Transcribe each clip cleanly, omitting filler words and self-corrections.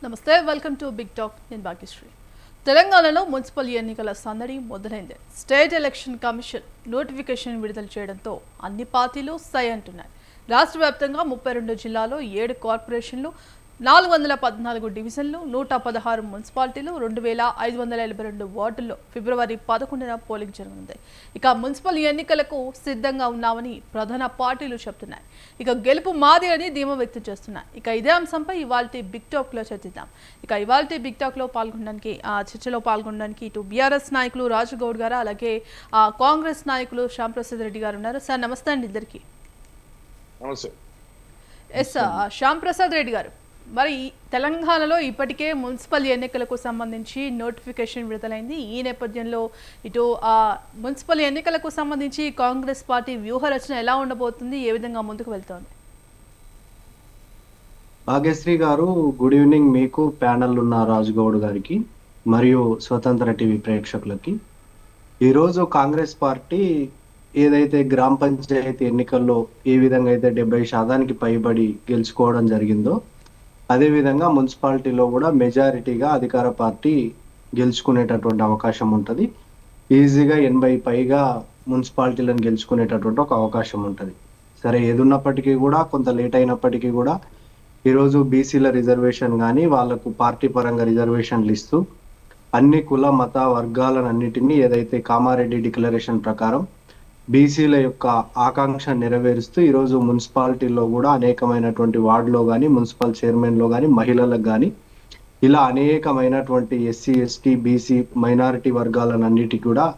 నమస్తే, welcome to big talk. నేను భాగ్యశ్రీ. తెలంగాణలో మున్సిపల్ ఎన్నికల సందడి మొదలైంది. స్టేట్ ఎలక్షన్ కమిషన్ నోటిఫికేషన్ విడుదల చేయడంతో అన్ని పార్టీలు సై అంటున్నాయి. రాష్ట్ర వ్యాప్తంగా 32 జిల్లాలో 7 కార్పొరేషన్లు, 414 డివిజన్లు, 116 మున్సిపాలిటీలు, 2582 వార్డుల్లో ఫిబ్రవరి 11న పోలింగ్ జరగనుంది. ఇక మున్సిపల్ ఎన్నికలకు సిద్ధంగా ఉన్నామని ప్రధాన పార్టీలు చెప్తున్నాయి. ఇక గెలుపు మాది అని ధీమా వ్యక్తం చేస్తున్నాయి. ఇక ఇదే అంశంపై ఇవాల్టి బిగ్ టాక్ లో చర్చిద్దాం. ఇక ఇవాల్టి బిగ్ టాక్ లో పాల్గొనడానికి చర్చలో పాల్గొనడానికి ఇటు బీఆర్ఎస్ నాయకులు రాజగౌడ్ గారు, అలాగే కాంగ్రెస్ నాయకులు శ్యాంప్రసాద్ రెడ్డి గారు ఉన్నారు. సార్ నమస్తే అండి ఇద్దరికి. ఎస్ శ్యాంప్రసాద్ రెడ్డి గారు, మరి తెలంగాణలో ఇప్పటికే మున్సిపల్ ఎన్నికలకు సంబంధించి నోటిఫికేషన్ విడుదలైంది. ఈ నేపథ్యంలో ఇటు మున్సిపల్ ఎన్నికలకు సంబంధించి కాంగ్రెస్ పార్టీ వ్యూహరచన ఎలా ఉండబోతుంది, ఏ విధంగా ముందుకు వెళ్తోంది? భాగ్యశ్రీ గారు, గుడ్ ఈవినింగ్ మీకు, ప్యానల్ ఉన్న రాజగౌడ్ గారికి మరియు స్వతంత్ర టీవీ ప్రేక్షకులకి. ఈరోజు కాంగ్రెస్ పార్టీ ఏదైతే గ్రామ పంచాయతీ ఎన్నికల్లో ఏ విధంగా అయితే 70% పైబడి గెలుచుకోవడం జరిగిందో, అదేవిధంగా మున్సిపాలిటీలో కూడా మెజారిటీగా అధికార పార్టీ గెలుచుకునేటటువంటి అవకాశం ఉంటుంది. ఈజీగా 80 పైగా మున్సిపాలిటీలను గెలుచుకునేటటువంటి ఒక అవకాశం ఉంటుంది. సరే, ఏదున్నప్పటికీ కూడా కొంత లేట్ అయినప్పటికీ కూడా ఈరోజు బీసీల రిజర్వేషన్ కానీ వాళ్ళకు పార్టీ పరంగా రిజర్వేషన్లు ఇస్తూ అన్ని కుల మత వర్గాలన్నిటినీ ఏదైతే కామారెడ్డి డిక్లరేషన్ ప్రకారం బీసీల యొక్క ఆకాంక్ష నెరవేరుస్తూ ఈరోజు మున్సిపాలిటీలో కూడా అనేకమైనటువంటి వార్డులో కానీ మున్సిపల్ చైర్మన్లో కానీ మహిళలకు కానీ ఇలా అనేకమైనటువంటి ఎస్సీ ఎస్టీ బీసీ మైనారిటీ వర్గాలన్నిటికీ కూడా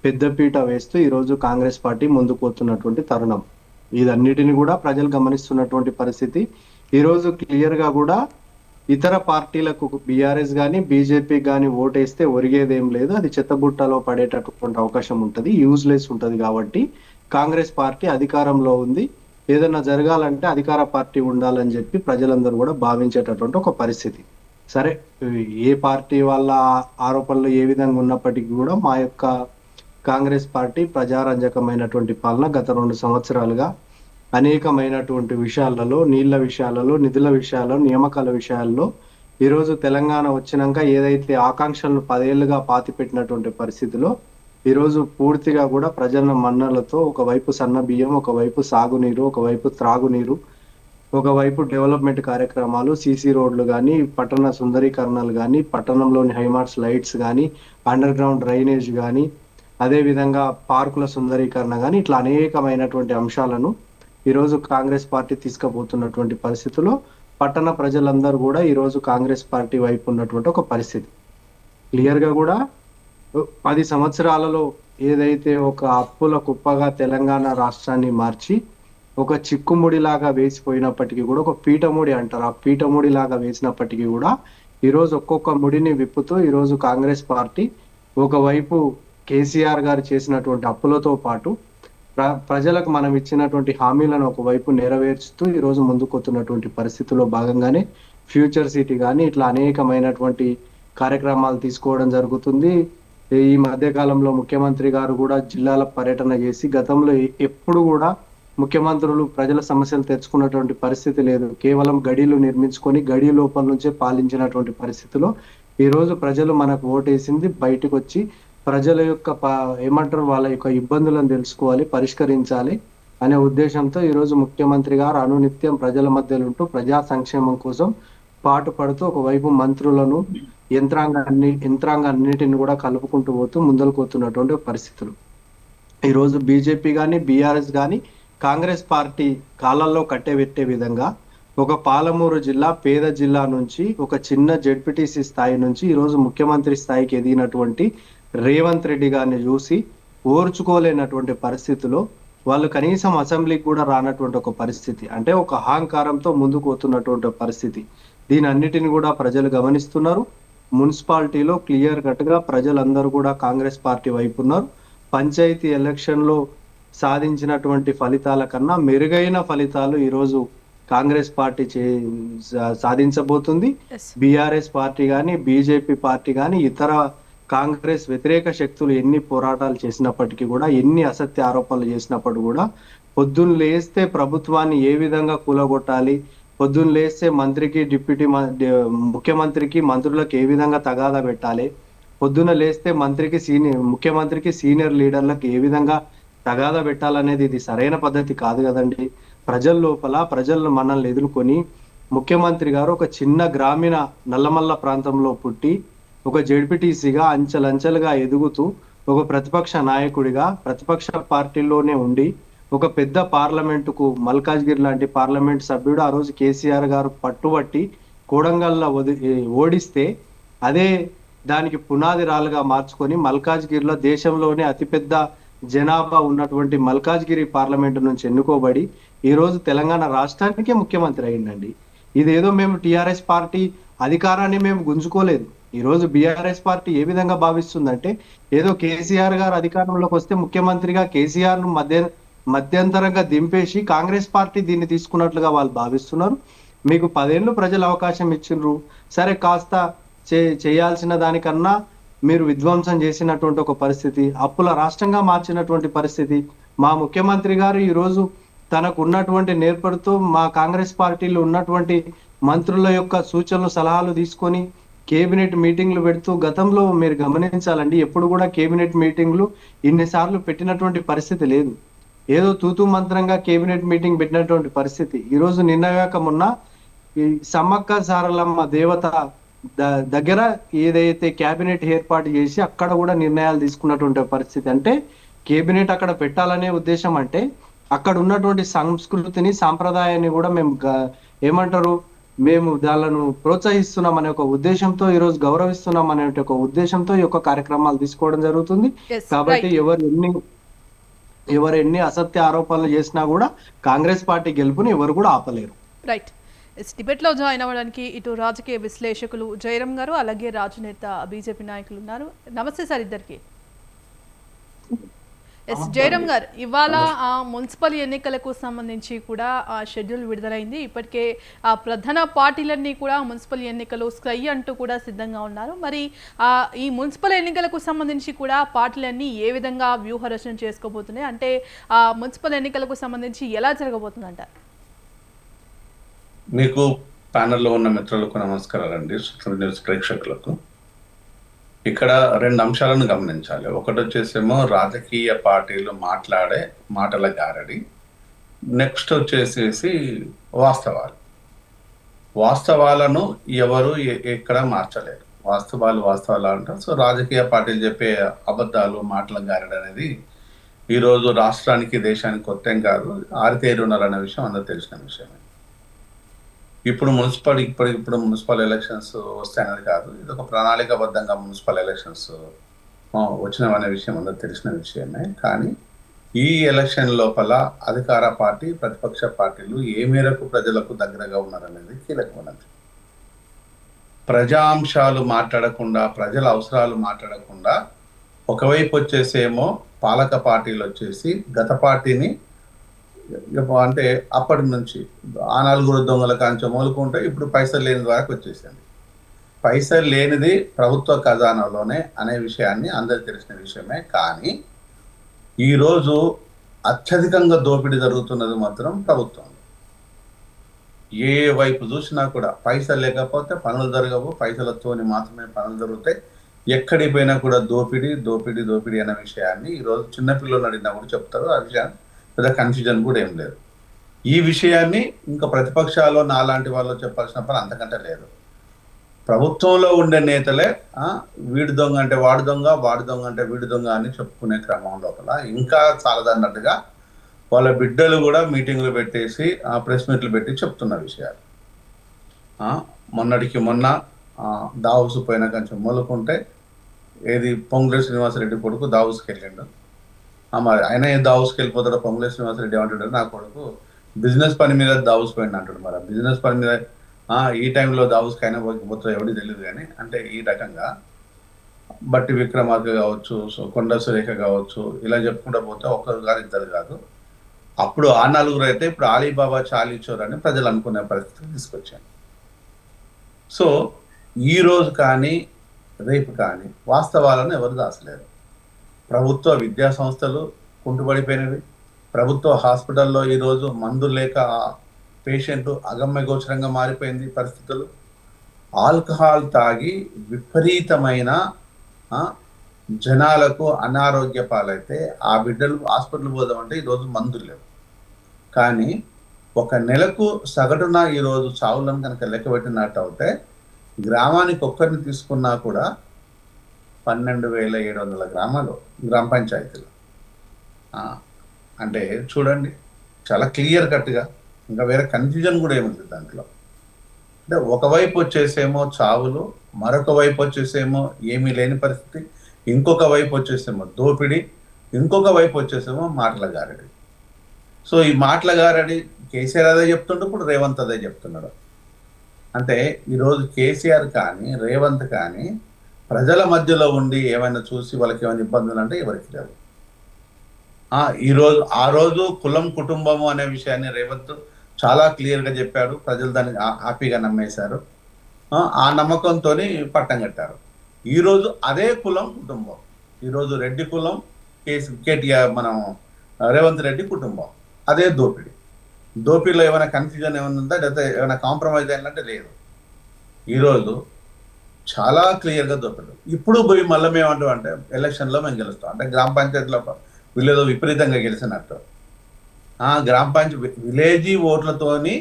పెద్దపీట వేస్తూ ఈరోజు కాంగ్రెస్ పార్టీ ముందుకు పోతున్నటువంటి తరుణం. ఇదన్నిటిని కూడా ప్రజలు గమనిస్తున్నటువంటి పరిస్థితి. ఈరోజు క్లియర్గా కూడా ఇతర పార్టీలకు బీఆర్ఎస్ కానీ బీజేపీ కానీ ఓటేస్తే ఒరిగేదేం లేదు, అది చెత్తబుట్టలో పడేటటువంటి అవకాశం ఉంటుంది, యూజ్లెస్ ఉంటుంది. కాబట్టి కాంగ్రెస్ పార్టీ అధికారంలో ఉంది, ఏదైనా జరగాలంటే అధికార పార్టీ ఉండాలని చెప్పి ప్రజలందరూ కూడా భావించేటటువంటి ఒక పరిస్థితి. సరే, ఏ పార్టీ వాళ్ళ ఆరోపణలు ఏ విధంగా ఉన్నప్పటికీ కూడా మా యొక్క కాంగ్రెస్ పార్టీ ప్రజారంజకమైనటువంటి పాలన గత 2 సంవత్సరాలుగా అనేకమైనటువంటి విషయాలలో, నీళ్ల విషయాలలో, నిధుల విషయాల్లో, నియామకాల విషయాల్లో ఈరోజు తెలంగాణ వచ్చినాక ఏదైతే ఆకాంక్షలను 10 ఏళ్లుగా పాతిపెట్టినటువంటి పరిస్థితిలో ఈరోజు పూర్తిగా కూడా ప్రజల మన్నలతో ఒకవైపు సన్న బియ్యం, ఒకవైపు సాగునీరు, ఒకవైపు త్రాగునీరు, ఒకవైపు డెవలప్మెంట్ కార్యక్రమాలు, సీసీ రోడ్లు కానీ, పట్టణ సుందరీకరణలు కానీ, పట్టణంలోని హైమార్ట్స్ లైట్స్ కానీ, అండర్ గ్రౌండ్ డ్రైనేజ్ కానీ, అదేవిధంగా పార్కుల సుందరీకరణ కానీ, ఇట్లా అనేకమైనటువంటి అంశాలను ఈరోజు కాంగ్రెస్ పార్టీ తీసుకుపోతున్నటువంటి పరిస్థితిలో పట్టణ ప్రజలందరూ కూడా ఈరోజు కాంగ్రెస్ పార్టీ వైపు ఉన్నటువంటి ఒక పరిస్థితి. క్లియర్గా కూడా 10 సంవత్సరాలలో ఏదైతే ఒక అప్పుల కుప్పగా తెలంగాణ రాష్ట్రాన్ని మార్చి ఒక చిక్కుముడిలాగా వేసిపోయినప్పటికీ కూడా, ఒక పీఠముడి అంటారు, ఆ పీఠముడిలాగా వేసినప్పటికీ కూడా ఈరోజు ఒక్కొక్క ముడిని విప్పుతూ ఈరోజు కాంగ్రెస్ పార్టీ ఒకవైపు కేసీఆర్ గారు చేసినటువంటి అప్పులతో పాటు ప్రజలకు మనం ఇచ్చినటువంటి హామీలను ఒకవైపు నెరవేర్చుతూ ఈరోజు ముందుకొస్తున్నటువంటి పరిస్థితుల్లో భాగంగానే ఫ్యూచర్ సిటీ కానీ ఇట్లా అనేకమైనటువంటి కార్యక్రమాలు తీసుకోవడం జరుగుతుంది. ఈ మధ్య కాలంలో ముఖ్యమంత్రి గారు కూడా జిల్లాల పర్యటన చేసి, గతంలో ఎప్పుడు కూడా ముఖ్యమంత్రులు ప్రజల సమస్యలు తెచ్చుకున్నటువంటి పరిస్థితి లేదు. కేవలం గడీలు నిర్మించుకొని గడి లోపల నుంచే పాలించినటువంటి పరిస్థితిలో ఈరోజు ప్రజలు మనకు ఓటేసింది బయటకు వచ్చి ప్రజల యొక్క ఏమంటారు వాళ్ళ యొక్క ఇబ్బందులను తెలుసుకోవాలి, పరిష్కరించాలి అనే ఉద్దేశంతో ఈరోజు ముఖ్యమంత్రి గారు అనునిత్యం ప్రజల మధ్యలో ఉంటూ ప్రజా సంక్షేమం కోసం పాటుపడుతూ ఒకవైపు మంత్రులను యంత్రాంగాన్నిటిని కూడా కలుపుకుంటూ పోతూ ముందరకు పోతున్నటువంటి పరిస్థితులు. ఈరోజు బీజేపీ కానీ బీఆర్ఎస్ కానీ కాంగ్రెస్ పార్టీ కాలాల్లో కట్టెబెట్టే విధంగా ఒక పాలమూరు జిల్లా పేద జిల్లా నుంచి ఒక చిన్న జెడ్పీటీసీ స్థాయి నుంచి ఈరోజు ముఖ్యమంత్రి స్థాయికి ఎదిగినటువంటి రేవంత్ రెడ్డి గారిని చూసి ఓర్చుకోలేనటువంటి పరిస్థితిలో వాళ్ళు కనీసం అసెంబ్లీకి కూడా రానటువంటి ఒక పరిస్థితి, అంటే ఒక అహంకారంతో ముందుకు పోతున్నటువంటి పరిస్థితి. దీని అన్నిటిని కూడా ప్రజలు గమనిస్తున్నారు. మున్సిపాలిటీలో క్లియర్ కట్ గా ప్రజలందరూ కూడా కాంగ్రెస్ పార్టీ వైపు ఉన్నారు. పంచాయతీ ఎలక్షన్లో సాధించినటువంటి ఫలితాల కన్నా మెరుగైన ఫలితాలు ఈరోజు కాంగ్రెస్ పార్టీ సాధించబోతుంది. బీఆర్ఎస్ పార్టీ కానీ బీజేపీ పార్టీ కానీ ఇతర కాంగ్రెస్ వ్యతిరేక శక్తులు ఎన్ని పోరాటాలు చేసినప్పటికీ కూడా, ఎన్ని అసత్య ఆరోపణలు చేసినప్పుడు కూడా పొద్దున్న లేస్తే ప్రభుత్వాన్ని ఏ విధంగా కూలగొట్టాలి, పొద్దున్న లేస్తే మంత్రికి ముఖ్యమంత్రికి మంత్రులకు ఏ విధంగా తగాదా పెట్టాలి, పొద్దున్న లేస్తే ముఖ్యమంత్రికి సీనియర్ లీడర్లకు ఏ విధంగా తగాదా పెట్టాలనేది ఇది సరైన పద్ధతి కాదు కదండి. ప్రజలు మనల్ని ఎదుర్కొని ముఖ్యమంత్రి గారు ఒక చిన్న గ్రామీణ నల్లమల్ల ప్రాంతంలో పుట్టి ఒక జెడ్పీటీసీగా అంచెలంచెలుగా ఎదుగుతూ ఒక ప్రతిపక్ష నాయకుడిగా ప్రతిపక్ష పార్టీలోనే ఉండి ఒక పెద్ద పార్లమెంటుకు మల్కాజ్గిరి లాంటి పార్లమెంట్ సభ్యుడు ఆ రోజు కేసీఆర్ గారు పట్టుబట్టి కోడంగల్లో ఓడిస్తే అదే దానికి పునాది రాళ్ళుగా మార్చుకొని మల్కాజ్గిరిలో దేశంలోనే అతిపెద్ద జనాభా ఉన్నటువంటి మల్కాజ్గిరి పార్లమెంటు నుంచి ఎన్నుకోబడి ఈ రోజు తెలంగాణ రాష్ట్రానికే ముఖ్యమంత్రి అయిందండి. ఇదేదో మేము టిఆర్ఎస్ పార్టీ అధికారాన్ని మేము గుంజుకోలేదు. ఈ రోజు బీఆర్ఎస్ పార్టీ ఏ విధంగా భావిస్తుందంటే ఏదో కేసీఆర్ గారు అధికారంలోకి వస్తే ముఖ్యమంత్రిగా కేసీఆర్ ను మధ్యంతరంగా దింపేసి కాంగ్రెస్ పార్టీ దీన్ని తీసుకున్నట్లుగా వాళ్ళు భావిస్తున్నారు. మీకు 10 ఏళ్ళు ప్రజలు అవకాశం ఇచ్చిండ్రు, సరే కాస్త చేయాల్సిన దానికన్నా మీరు విధ్వంసం చేసినటువంటి ఒక పరిస్థితి, అప్పుల రాష్ట్రంగా మార్చినటువంటి పరిస్థితి. మా ముఖ్యమంత్రి గారు ఈరోజు తనకు ఉన్నటువంటి నేర్పడుతూ మా కాంగ్రెస్ పార్టీలో ఉన్నటువంటి మంత్రుల యొక్క సూచనలు సలహాలు తీసుకొని కేబినెట్ మీటింగ్లు పెడుతూ, గతంలో మీరు గమనించాలండి ఎప్పుడు కూడా కేబినెట్ మీటింగ్లు ఇన్నిసార్లు పెట్టినటువంటి పరిస్థితి లేదు. ఏదో తూతూ మంత్రంగా కేబినెట్ మీటింగ్ పెట్టినటువంటి పరిస్థితి. ఈరోజు నిన్నగాక మొన్న ఈ సమ్మక్క సారలమ్మ దేవత దగ్గర ఏదైతే కేబినెట్ ఏర్పాటు చేసి అక్కడ కూడా నిర్ణయాలు తీసుకున్నటువంటి పరిస్థితి. అంటే కేబినెట్ అక్కడ పెట్టాలనే ఉద్దేశం అంటే అక్కడ ఉన్నటువంటి సంస్కృతిని సాంప్రదాయాన్ని కూడా మేము దానిలను ప్రోత్సహిస్తున్నాం అనే ఒక ఉద్దేశంతో, ఈరోజు గౌరవిస్తున్నాం అనే ఒక ఉద్దేశంతో ఈ యొక్క కార్యక్రమాలు తీసుకోవడం జరుగుతుంది. కాబట్టి ఎవరు ఎన్ని అసత్య ఆరోపణలు చేసినా కూడా కాంగ్రెస్ పార్టీ గెలుపుని ఎవరు కూడా ఆపలేరు. రైట్. డిబేట్ లో జాయిన్ అవ్వడానికి ఇటు రాజకీయ విశ్లేషకులు జయరాం గారు అలాగే రాజనేత బీజేపీ నాయకులు ఉన్నారు. నమస్తే సార్ ఇద్దరికి. జయరాం గారు, ఇవాళ మున్సిపల్ ఎన్నికలకు సంబంధించి కూడా షెడ్యూల్ విడుదలైంది. ఇప్పటికే ప్రధాన పార్టీలన్నీ కూడా మున్సిపల్ ఎన్నికలు స్కై అంటూ కూడా సిద్ధంగా ఉన్నారు. మరి ఈ మున్సిపల్ ఎన్నికలకు సంబంధించి కూడా పార్టీలన్నీ ఏ విధంగా వ్యూహ రచన చేసుకోబోతున్నాయి, అంటే మున్సిపల్ ఎన్నికలకు సంబంధించి ఎలా జరగబోతుందంటారు? మీకు ప్యానెల్లో ఉన్న మిత్రులకు నమస్కారాలండి, న్యూస్ ప్రేక్షకులకు. ఇక్కడ 2 అంశాలను గమనించాలి. ఒకటి వచ్చేసేమో రాజకీయ పార్టీలు మాట్లాడే మాటల గారడి, నెక్స్ట్ వచ్చేసేసి వాస్తవాలను ఎవరు ఎక్కడ మార్చలేరు. వాస్తవాలు అంటారు. సో రాజకీయ పార్టీలు చెప్పే అబద్ధాలు మాటల గారడి అనేది ఈరోజు రాష్ట్రానికి దేశానికి కొత్త కాదు, ఆరితేరున్నారనే విషయం అందరూ తెలిసిన విషయమే. ఇప్పుడు మున్సిపల్ ఎలక్షన్స్ వస్తాయనేది కాదు, ఇది ఒక ప్రణాళికాబద్ధంగా మున్సిపల్ ఎలక్షన్స్ వచ్చినవనే విషయం అందరూ తెలిసిన విషయమే. కానీ ఈ ఎలక్షన్ లోపల అధికార పార్టీ ప్రతిపక్ష పార్టీలు ఏ మేరకు ప్రజలకు దగ్గరగా ఉన్నారనేది కీలకమైనది. ప్రజాంశాలు మాట్లాడకుండా, ప్రజల అవసరాలు మాట్లాడకుండా ఒకవైపు వచ్చేసేమో పాలక పార్టీలు వచ్చేసి గత పార్టీని అంటే అప్పటి నుంచి ఆ 4 దొంగల కాంచె మొదలుకుంటే ఇప్పుడు పైసలు లేని వరకు వచ్చేసింది. పైసలు లేనిది ప్రభుత్వ ఖజానాలోనే అనే విషయాన్ని అందరికి తెలిసిన విషయమే. కానీ ఈరోజు అత్యధికంగా దోపిడీ జరుగుతున్నది మాత్రం ప్రభుత్వం. ఏ వైపు చూసినా కూడా పైసలు లేకపోతే పనులు జరగవు, పైసలతోని మాత్రమే పనులు జరుగుతాయి. ఎక్కడికి పోయినా కూడా దోపిడీ అనే విషయాన్ని ఈరోజు చిన్నపిల్లలు అడిగినా కూడా చెప్తారు. ఆ విషయాన్ని పెద్ద కన్ఫ్యూజన్ కూడా ఏం లేదు. ఈ విషయాన్ని ఇంకా ప్రతిపక్షాలు నాలాంటి వాళ్ళు చెప్పాల్సిన పని అంతకంటే లేదు. ప్రభుత్వంలో ఉండే నేతలే వీడి దొంగ అంటే వాడు దొంగ, వాడి దొంగ అంటే వీడి దొంగ అని చెప్పుకునే క్రమం లోపల ఇంకా చాలదన్నట్టుగా వాళ్ళ బిడ్డలు కూడా మీటింగ్లు పెట్టేసి ప్రెస్ మీట్లు పెట్టి చెప్తున్న విషయాలు. మొన్నటికి మొన్న దావుసు పోయిన కొంచెం మొదలుకుంటే ఏది పొంగులేటి శ్రీనివాసరెడ్డి కొడుకు దావుస్కి వెళ్ళిండు. మరి ఆయన దావుస్కి వెళ్ళిపోతాడు. పొంగులేటి శ్రీనివాసరెడ్డి ఏమంటాడు, నా కొడుకు బిజినెస్ పని మీద దావుస్ పోయింది అంటాడు. మరి బిజినెస్ పని మీద ఈ టైంలో దావుస్కి అయినా పోకపోతే ఎవరికి తెలియదు. కానీ అంటే ఈ రకంగా బట్టి విక్రమార్క కావచ్చు, కొండ సురేఖ కావచ్చు, ఇలా చెప్పుకుంటూ పోతే ఒక్కరు కాదు, ఇద్దరు కాదు. అప్పుడు ఆ 4 అయితే ఇప్పుడు అలీబాబా చాలీచోర్ అని ప్రజలు అనుకునే పరిస్థితికి తీసుకొచ్చాను. సో ఈ రోజు కానీ రేపు కానీ వాస్తవాలను ఎవరు దాచలేరు. ప్రభుత్వ విద్యా సంస్థలు కుంటుపడిపోయినవి. ప్రభుత్వ హాస్పిటల్లో ఈరోజు మందులు లేక పేషెంట్ అగమ్య గోచరంగా మారిపోయింది పరిస్థితులు. ఆల్కహాల్ తాగి విపరీతమైన జనాలకు అనారోగ్య పాలైతే ఆ బిడ్డలు హాస్పిటల్ పోదామంటే ఈరోజు మందులు లేవు. కానీ ఒక నెలకు సగటున ఈరోజు చావులను కనుక లెక్క పెట్టినట్టు అయితే గ్రామానికి ఒక్కరిని తీసుకున్నా కూడా 12,700 గ్రామాలు గ్రామ పంచాయతీలు. అంటే చూడండి, చాలా క్లియర్ కట్గా, ఇంకా వేరే కన్ఫ్యూజన్ కూడా ఏముంది దాంట్లో. అంటే ఒకవైపు వచ్చేసేమో చావులు, మరొక వైపు వచ్చేసేమో ఏమీ లేని పరిస్థితి, ఇంకొక వైపు వచ్చేసేమో దోపిడీ, ఇంకొక వైపు వచ్చేసేమో మాటల గారడి. సో ఈ మాటల గారడి కేసీఆర్ అదే చెప్తుంటే ఇప్పుడు రేవంత్ అదే చెప్తున్నాడు. అంటే ఈరోజు కేసీఆర్ కానీ రేవంత్ కానీ ప్రజల మధ్యలో ఉండి ఏమైనా చూసి వాళ్ళకి ఏమైనా ఇబ్బందులు అంటే ఎవరికి లేవు. ఆ రోజు కులం కుటుంబము అనే విషయాన్ని రేవంత్ చాలా క్లియర్గా చెప్పాడు. ప్రజలు దాన్ని హ్యాపీగా నమ్మేశారు. ఆ నమ్మకంతో పట్టం కట్టారు. ఈరోజు అదే కులం కుటుంబం, ఈరోజు రెడ్డి కులం కేటీఆర్ మనం రేవంత్ రెడ్డి కుటుంబం, అదే దోపిడీలో ఏమైనా కన్ఫ్యూజన్ ఏమైనా ఉందా, లేదా ఏమైనా కాంప్రమైజ్ అయినట్టే లేదు. ఈరోజు చాలా క్లియర్గా దోపిడీ. ఇప్పుడు పోయి మళ్ళీ మేమంటాం అంటే ఎలక్షన్లో మేము గెలుస్తాం అంటే గ్రామ పంచాయతీలో వీళ్ళేదో విపరీతంగా గెలిచినట్టు. గ్రామ పంచాయతీ విలేజీ ఓట్లతోని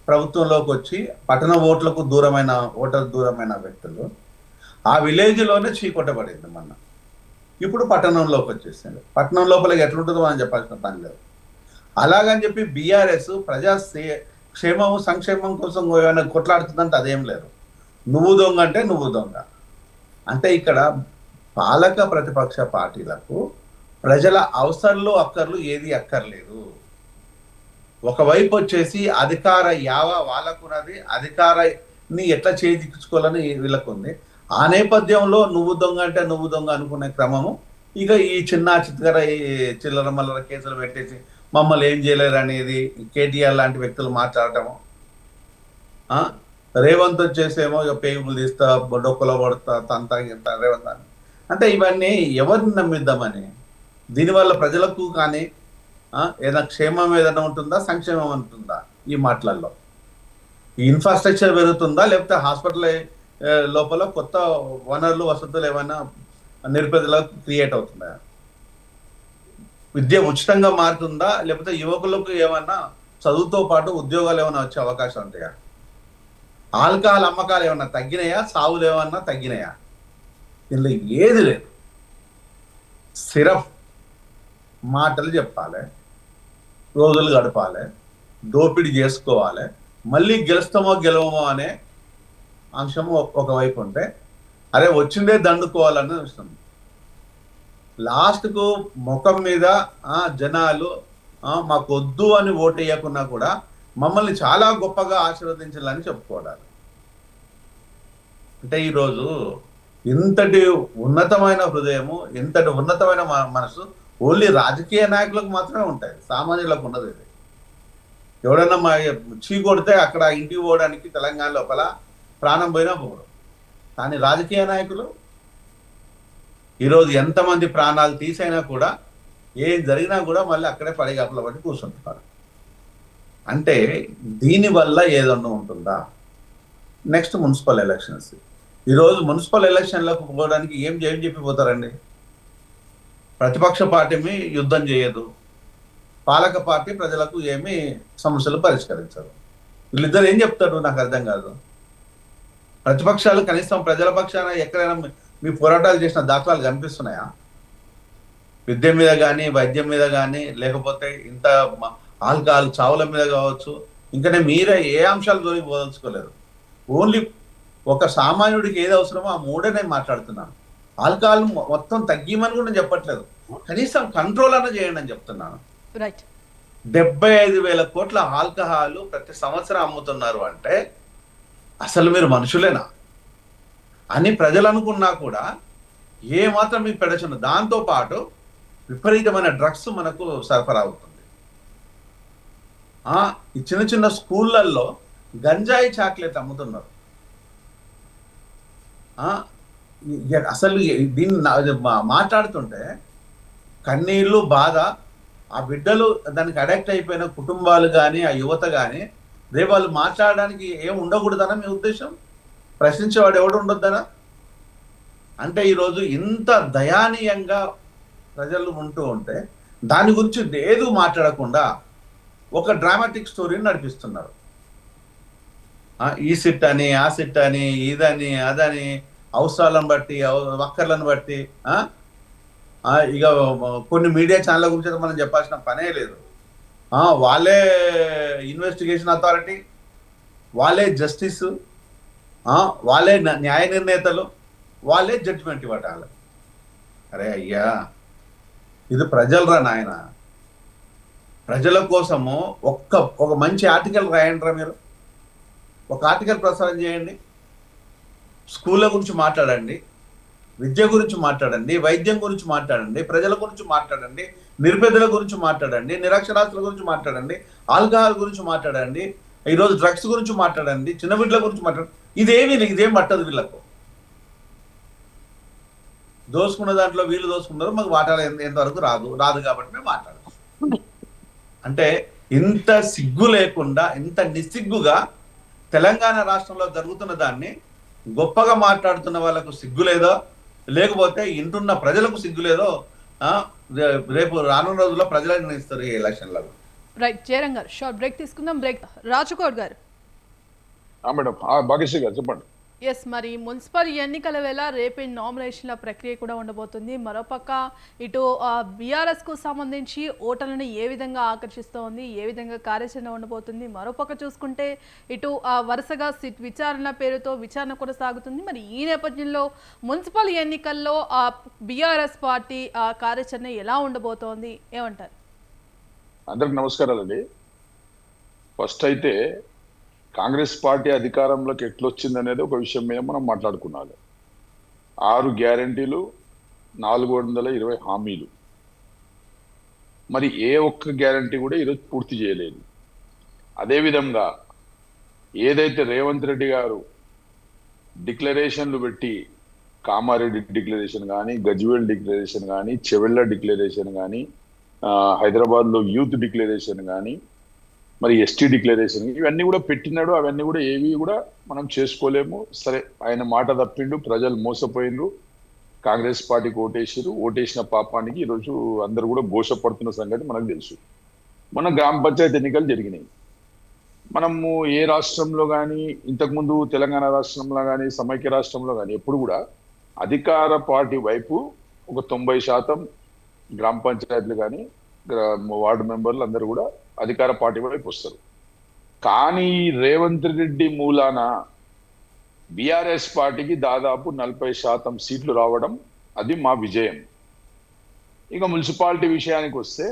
ప్రభుత్వంలోకి వచ్చి పట్టణ ఓట్లకు దూరమైన వ్యక్తులు ఆ విలేజ్లోనే చీకొట్టబడింది మొన్న. ఇప్పుడు పట్టణంలోకి వచ్చేసింది. పట్టణం లోపలికి ఎట్లుంటుందో మనం చెప్పాల్సిన పని లేదు. అలాగని చెప్పి బీఆర్ఎస్ ప్రజా క్షేమము సంక్షేమం కోసం ఏమైనా కొట్లాడుతుందంటే అదేం లేదు. నువ్వు దొంగ అంటే నువ్వు దొంగ. అంటే ఇక్కడ పాలక ప్రతిపక్ష పార్టీలకు ప్రజల అవసరాలు అక్కర్లు ఏది అక్కర్లేదు. ఒకవైపు వచ్చేసి అధికార యావ వాళ్ళకున్నది, అధికారాన్ని ఎట్లా చేజిక్కించుకోవాలని వీళ్ళకు ఉంది. ఆ నేపథ్యంలో నువ్వు దొంగ అంటే నువ్వు దొంగ అనుకునే క్రమము ఇక ఈ చిల్లర మల్లర కేసులు పెట్టేసి మమ్మల్ని ఏం చేయలేరు అనేది కేటీఆర్ లాంటి వ్యక్తులు మాట్లాడటము. రేవంత్ వచ్చేసేమో పేగులు తీస్తా, డొక్కలో పడతా, తంతా గింత రేవంత్ అని. అంటే ఇవన్నీ ఎవరిని నమ్మిద్దామని, దీనివల్ల ప్రజలకు కానీ ఏదైనా క్షేమం ఏదైనా ఉంటుందా, సంక్షేమం ఉంటుందా? ఈ మాటలలో ఈ ఇన్ఫ్రాస్ట్రక్చర్ పెరుగుతుందా, లేకపోతే హాస్పిటల్ లోపల కొత్త వనరులు వసతులు ఏమైనా నిరుపేదలకు క్రియేట్ అవుతుందా? విద్య ఉచితంగా మారుతుందా, లేకపోతే యువకులకు ఏమైనా చదువుతో పాటు ఉద్యోగాలు ఏమైనా వచ్చే అవకాశం ఉంటాయా? ఆల్కహాల్ అమ్మకాలు ఏమన్నా తగ్గినాయా? సావులు ఏమన్నా తగ్గినాయా? దీనిలో ఏది లేదు. సిరఫ్ మాటలు చెప్పాలి, రోజులు గడపాలి, దోపిడీ చేసుకోవాలి, మళ్ళీ గెలుస్తామో గెలవమో అనే అంశం ఒకవైపు ఉంటే, అరే వచ్చిందే దండుకోవాలని వస్తుంది. లాస్ట్కు ముఖం మీద జనాలు మాకు వద్దు అని ఓటు వేయకున్నా కూడా మమ్మల్ని చాలా గొప్పగా ఆశీర్వదించాలని చెప్పుకోవడాలి. అంటే ఈరోజు ఇంతటి ఉన్నతమైన హృదయము, ఇంతటి ఉన్నతమైన మనసు ఓన్లీ రాజకీయ నాయకులకు మాత్రమే ఉంటాయి, సామాన్యులకు ఉన్నది. ఇది ఎవడన్నా చీ కొడితే అక్కడ ఇంటికి పోవడానికి తెలంగాణ లోపల ప్రాణం పోయినా పోవడం. కానీ రాజకీయ నాయకులు ఈరోజు ఎంతమంది ప్రాణాలు తీసైనా కూడా ఏం జరిగినా కూడా మళ్ళీ అక్కడే పడిగాపుల పట్టి కూర్చుంటున్నారు. అంటే దీనివల్ల ఏదన్నా ఉంటుందా? Next municipal elections. ఈరోజు మున్సిపల్ ఎలక్షన్లకు పోవడానికి ఏం చెప్పిపోతారండి? ప్రతిపక్ష పార్టీ యుద్ధం చేయదు, పాలక పార్టీ ప్రజలకు ఏమి సమస్యలు పరిష్కరించరు. వీళ్ళిద్దరు ఏం చెప్తారు నాకు అర్థం కాదు. ప్రతిపక్షాలు కనీసం ప్రజల పక్షాన ఎక్కడైనా మీ పోరాటాలు చేసిన దాఖలాలు కనిపిస్తున్నాయా? విద్య మీద కానీ, వైద్యం మీద కానీ, లేకపోతే ఇంత ఆల్కహాల్ చావుల మీద కావచ్చు, ఇంకనే మీరే ఏ అంశాలు దొరికి పోదలుచుకోలేరు. ఓన్లీ ఒక సామాన్యుడికి ఏది అవసరమో ఆ మూడే నేను మాట్లాడుతున్నాను. ఆల్కహాల్ మొత్తం తగ్గిమని కూడా నేను చెప్పట్లేదు, కనీసం కంట్రోల్ అన్న చేయండి అని చెప్తున్నాను. 75,000 కోట్ల ఆల్కహాల్ ప్రతి సంవత్సరం అమ్ముతున్నారు అంటే అసలు మీరు మనుషులేనా అని ప్రజలు అనుకున్నా కూడా ఏ మాత్రం మీకు పెడచను. దాంతో పాటు విపరీతమైన డ్రగ్స్ మనకు సరఫరా అవుతుంది. ఈ చిన్న చిన్న స్కూళ్ళల్లో గంజాయి చాక్లెట్ అమ్ముతున్నారు. అసలు దీన్ని మాట్లాడుతుంటే కన్నీళ్ళు, బాధ. ఆ బిడ్డలు దానికి అడాక్ట్ అయిపోయిన కుటుంబాలు కానీ, ఆ యువత కానీ రేపు వాళ్ళు మాట్లాడడానికి ఏం ఉండకూడదనా మీ ఉద్దేశం? ప్రశ్నించేవాడు ఎవడు ఉండొద్దనా? అంటే ఈరోజు ఇంత దయానీయంగా ప్రజలు ఉంటూ ఉంటే దాని గురించి ఏదో మాట్లాడకుండా ఒక డ్రామాటిక్ స్టోరీని నడిపిస్తున్నారు. ఈ సిట్ అని, ఆ సిట్ అని, ఇదని అదని, అవసరాలను బట్టి వక్కర్లను బట్టి ఇక కొన్ని మీడియా ఛానళ్ళ గురించి మనం చెప్పాల్సిన పనే లేదు. వాళ్ళే ఇన్వెస్టిగేషన్ అథారిటీ, వాళ్ళే జస్టిస్, వాళ్ళే న్యాయ నిర్ణేతలు, వాళ్ళే జడ్జిమెంట్ ఇవ్వటాలి. అరే అయ్యా, ఇది ప్రజలరా నాయన. ప్రజల కోసము ఒక మంచి ఆర్టికల్ రాయండిరా మీరు. ఒక ఆర్టికల్ ప్రసారం చేయండి. స్కూళ్ళ గురించి మాట్లాడండి, విద్య గురించి మాట్లాడండి, వైద్యం గురించి మాట్లాడండి, ప్రజల గురించి మాట్లాడండి, నిరుపేదల గురించి మాట్లాడండి, నిరక్షరాస్యుల గురించి మాట్లాడండి, ఆల్కహాల్ గురించి మాట్లాడండి, ఈరోజు డ్రగ్స్ గురించి మాట్లాడండి, చిన్న బిడ్డల గురించి మాట్లాడండి. ఇదేం పట్టదు వీళ్ళకు. దోసుకున్న దాంట్లో వీళ్ళు దోసుకున్నారు, మాకు వాటాలు ఎంతవరకు రాదు కాబట్టి మేము మాట్లాడచ్చు. అంటే ఇంత సిగ్గు లేకుండా, ఇంత నిస్సిగ్గుగా తెలంగాణ రాష్ట్రంలో జరుగుతున్న దాన్ని గొప్పగా మాట్లాడుతున్న వాళ్ళకు సిగ్గు లేదో, లేకపోతే ఇంటున్న ప్రజలకు సిగ్గు లేదో రేపు రానున్న రోజుల్లో ప్రజలు నిర్ణయిస్తారు ఈ ఎలక్షన్లలో. రైట్, జయరాం గారు షార్ట్ బ్రేక్ తీసుకుందాం. బ్రేక్. రాజకోట్ గారు. మేడం భాగ్యశ్రీ గారు చెప్పండి. ఎస్, మరి మున్సిపల్ ఎన్నికల వేళ రేపే నామినేషన్ల ప్రక్రియ కూడా ఉండబోతుంది. మరోపక్క ఇటు బీఆర్ఎస్కు సంబంధించి ఓటర్లను ఏ విధంగా ఆకర్షిస్తోంది, ఏ విధంగా కార్యాచరణ ఉండబోతుంది. మరోపక్క చూసుకుంటే ఇటు వరుసగా సిట్ విచారణ పేరుతో విచారణ కొనసాగుతుంది. మరి ఈ నేపథ్యంలో మున్సిపల్ ఎన్నికల్లో బీఆర్ఎస్ పార్టీ కార్యాచరణ ఎలా ఉండబోతోంది, ఏమంటారు? అందరికి నమస్కారాలండి. ఫస్ట్ అయితే కాంగ్రెస్ పార్టీ అధికారంలోకి ఎట్లొచ్చింది అనేది ఒక విషయం మీద మనం మాట్లాడుకున్నాలి. 6 గ్యారంటీలు, 420 హామీలు, మరి ఏ ఒక్క గ్యారంటీ కూడా ఈరోజు పూర్తి చేయలేదు. అదేవిధంగా ఏదైతే రేవంత్ రెడ్డి గారు డిక్లరేషన్లు పెట్టి, కామారెడ్డి డిక్లరేషన్ కానీ, గజ్వేల్ డిక్లరేషన్ కానీ, చెవెళ్ళ డిక్లరేషన్ కానీ, హైదరాబాద్లో యూత్ డిక్లరేషన్ కానీ, మరి ఎస్టీ డిక్లరేషన్, ఇవన్నీ కూడా పెట్టినాడు. అవన్నీ కూడా ఏవి కూడా మనం చేసుకోలేము. సరే, ఆయన మాట తప్పిండు, ప్రజలు మోసపోయిండ్రు, కాంగ్రెస్ పార్టీకి ఓటేసిన పాపానికి ఈరోజు అందరు కూడా ఘోషపడుతున్న సంగతి మనకు తెలుసు. మన గ్రామ పంచాయతీ ఎన్నికలు జరిగినాయి. మనము ఏ రాష్ట్రంలో కానీ, ఇంతకుముందు తెలంగాణ రాష్ట్రంలో కానీ, సమైక్య రాష్ట్రంలో కానీ ఎప్పుడు కూడా అధికార పార్టీ వైపు ఒక 90% గ్రామ పంచాయతీలు కానీ వార్డు మెంబర్లు అందరూ కూడా అధికార పార్టీ వైపు వస్తారు. కానీ రేవంత్ రెడ్డి మూలాన బీఆర్ఎస్ పార్టీకి దాదాపు 40% సీట్లు రావడం, అది మా విజయం. ఇక మున్సిపాలిటీ విషయానికి వస్తే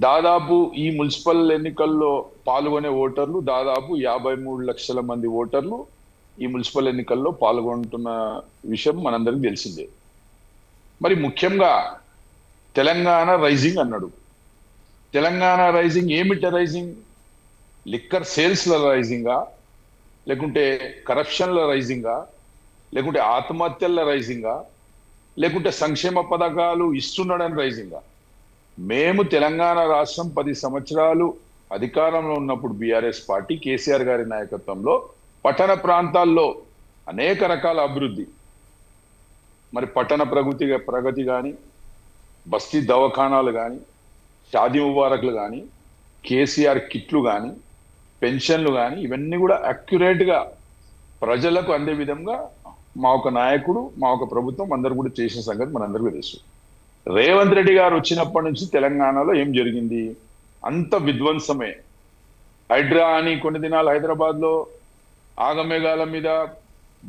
దాదాపు ఈ మున్సిపల్ ఎన్నికల్లో పాల్గొనే ఓటర్లు దాదాపు 53 లక్షల మంది ఓటర్లు ఈ మున్సిపల్ ఎన్నికల్లో పాల్గొంటున్న విషయం మనందరికీ తెలిసిందే. మరి ముఖ్యంగా తెలంగాణ రైజింగ్ అన్నాడు. తెలంగాణ రైజింగ్ ఏమిటి? రైజింగ్ లిక్కర్ సేల్స్ల రైజింగా, లేకుంటే కరప్షన్ల రైజింగా, లేకుంటే ఆత్మహత్యల రైజింగా, లేకుంటే సంక్షేమ పథకాలు ఇస్తున్నాడని రైజింగా? మేము తెలంగాణ రాష్ట్రం 10 సంవత్సరాలు అధికారంలో ఉన్నప్పుడు బీఆర్ఎస్ పార్టీ కేసీఆర్ గారి నాయకత్వంలో పట్టణ ప్రాంతాల్లో అనేక రకాల అభివృద్ధి, మరి పట్టణ ప్రగతి కానీ, బస్తీ దవాఖానాలు కానీ, షాదీ ముబారక్లు కానీ, కేసీఆర్ కిట్లు కానీ, పెన్షన్లు కానీ, ఇవన్నీ కూడా అక్యురేట్గా ప్రజలకు అందే విధంగా మా ఒక నాయకుడు, మా ఒక ప్రభుత్వం అందరూ కూడా చేసిన సంగతి మనందరికీ తెలుసు. రేవంత్ రెడ్డి గారు వచ్చినప్పటి నుంచి తెలంగాణలో ఏం జరిగింది? అంత విధ్వంసమే. హైడ్రా అని కొన్ని దినాలు హైదరాబాద్లో ఆగమేఘాల మీద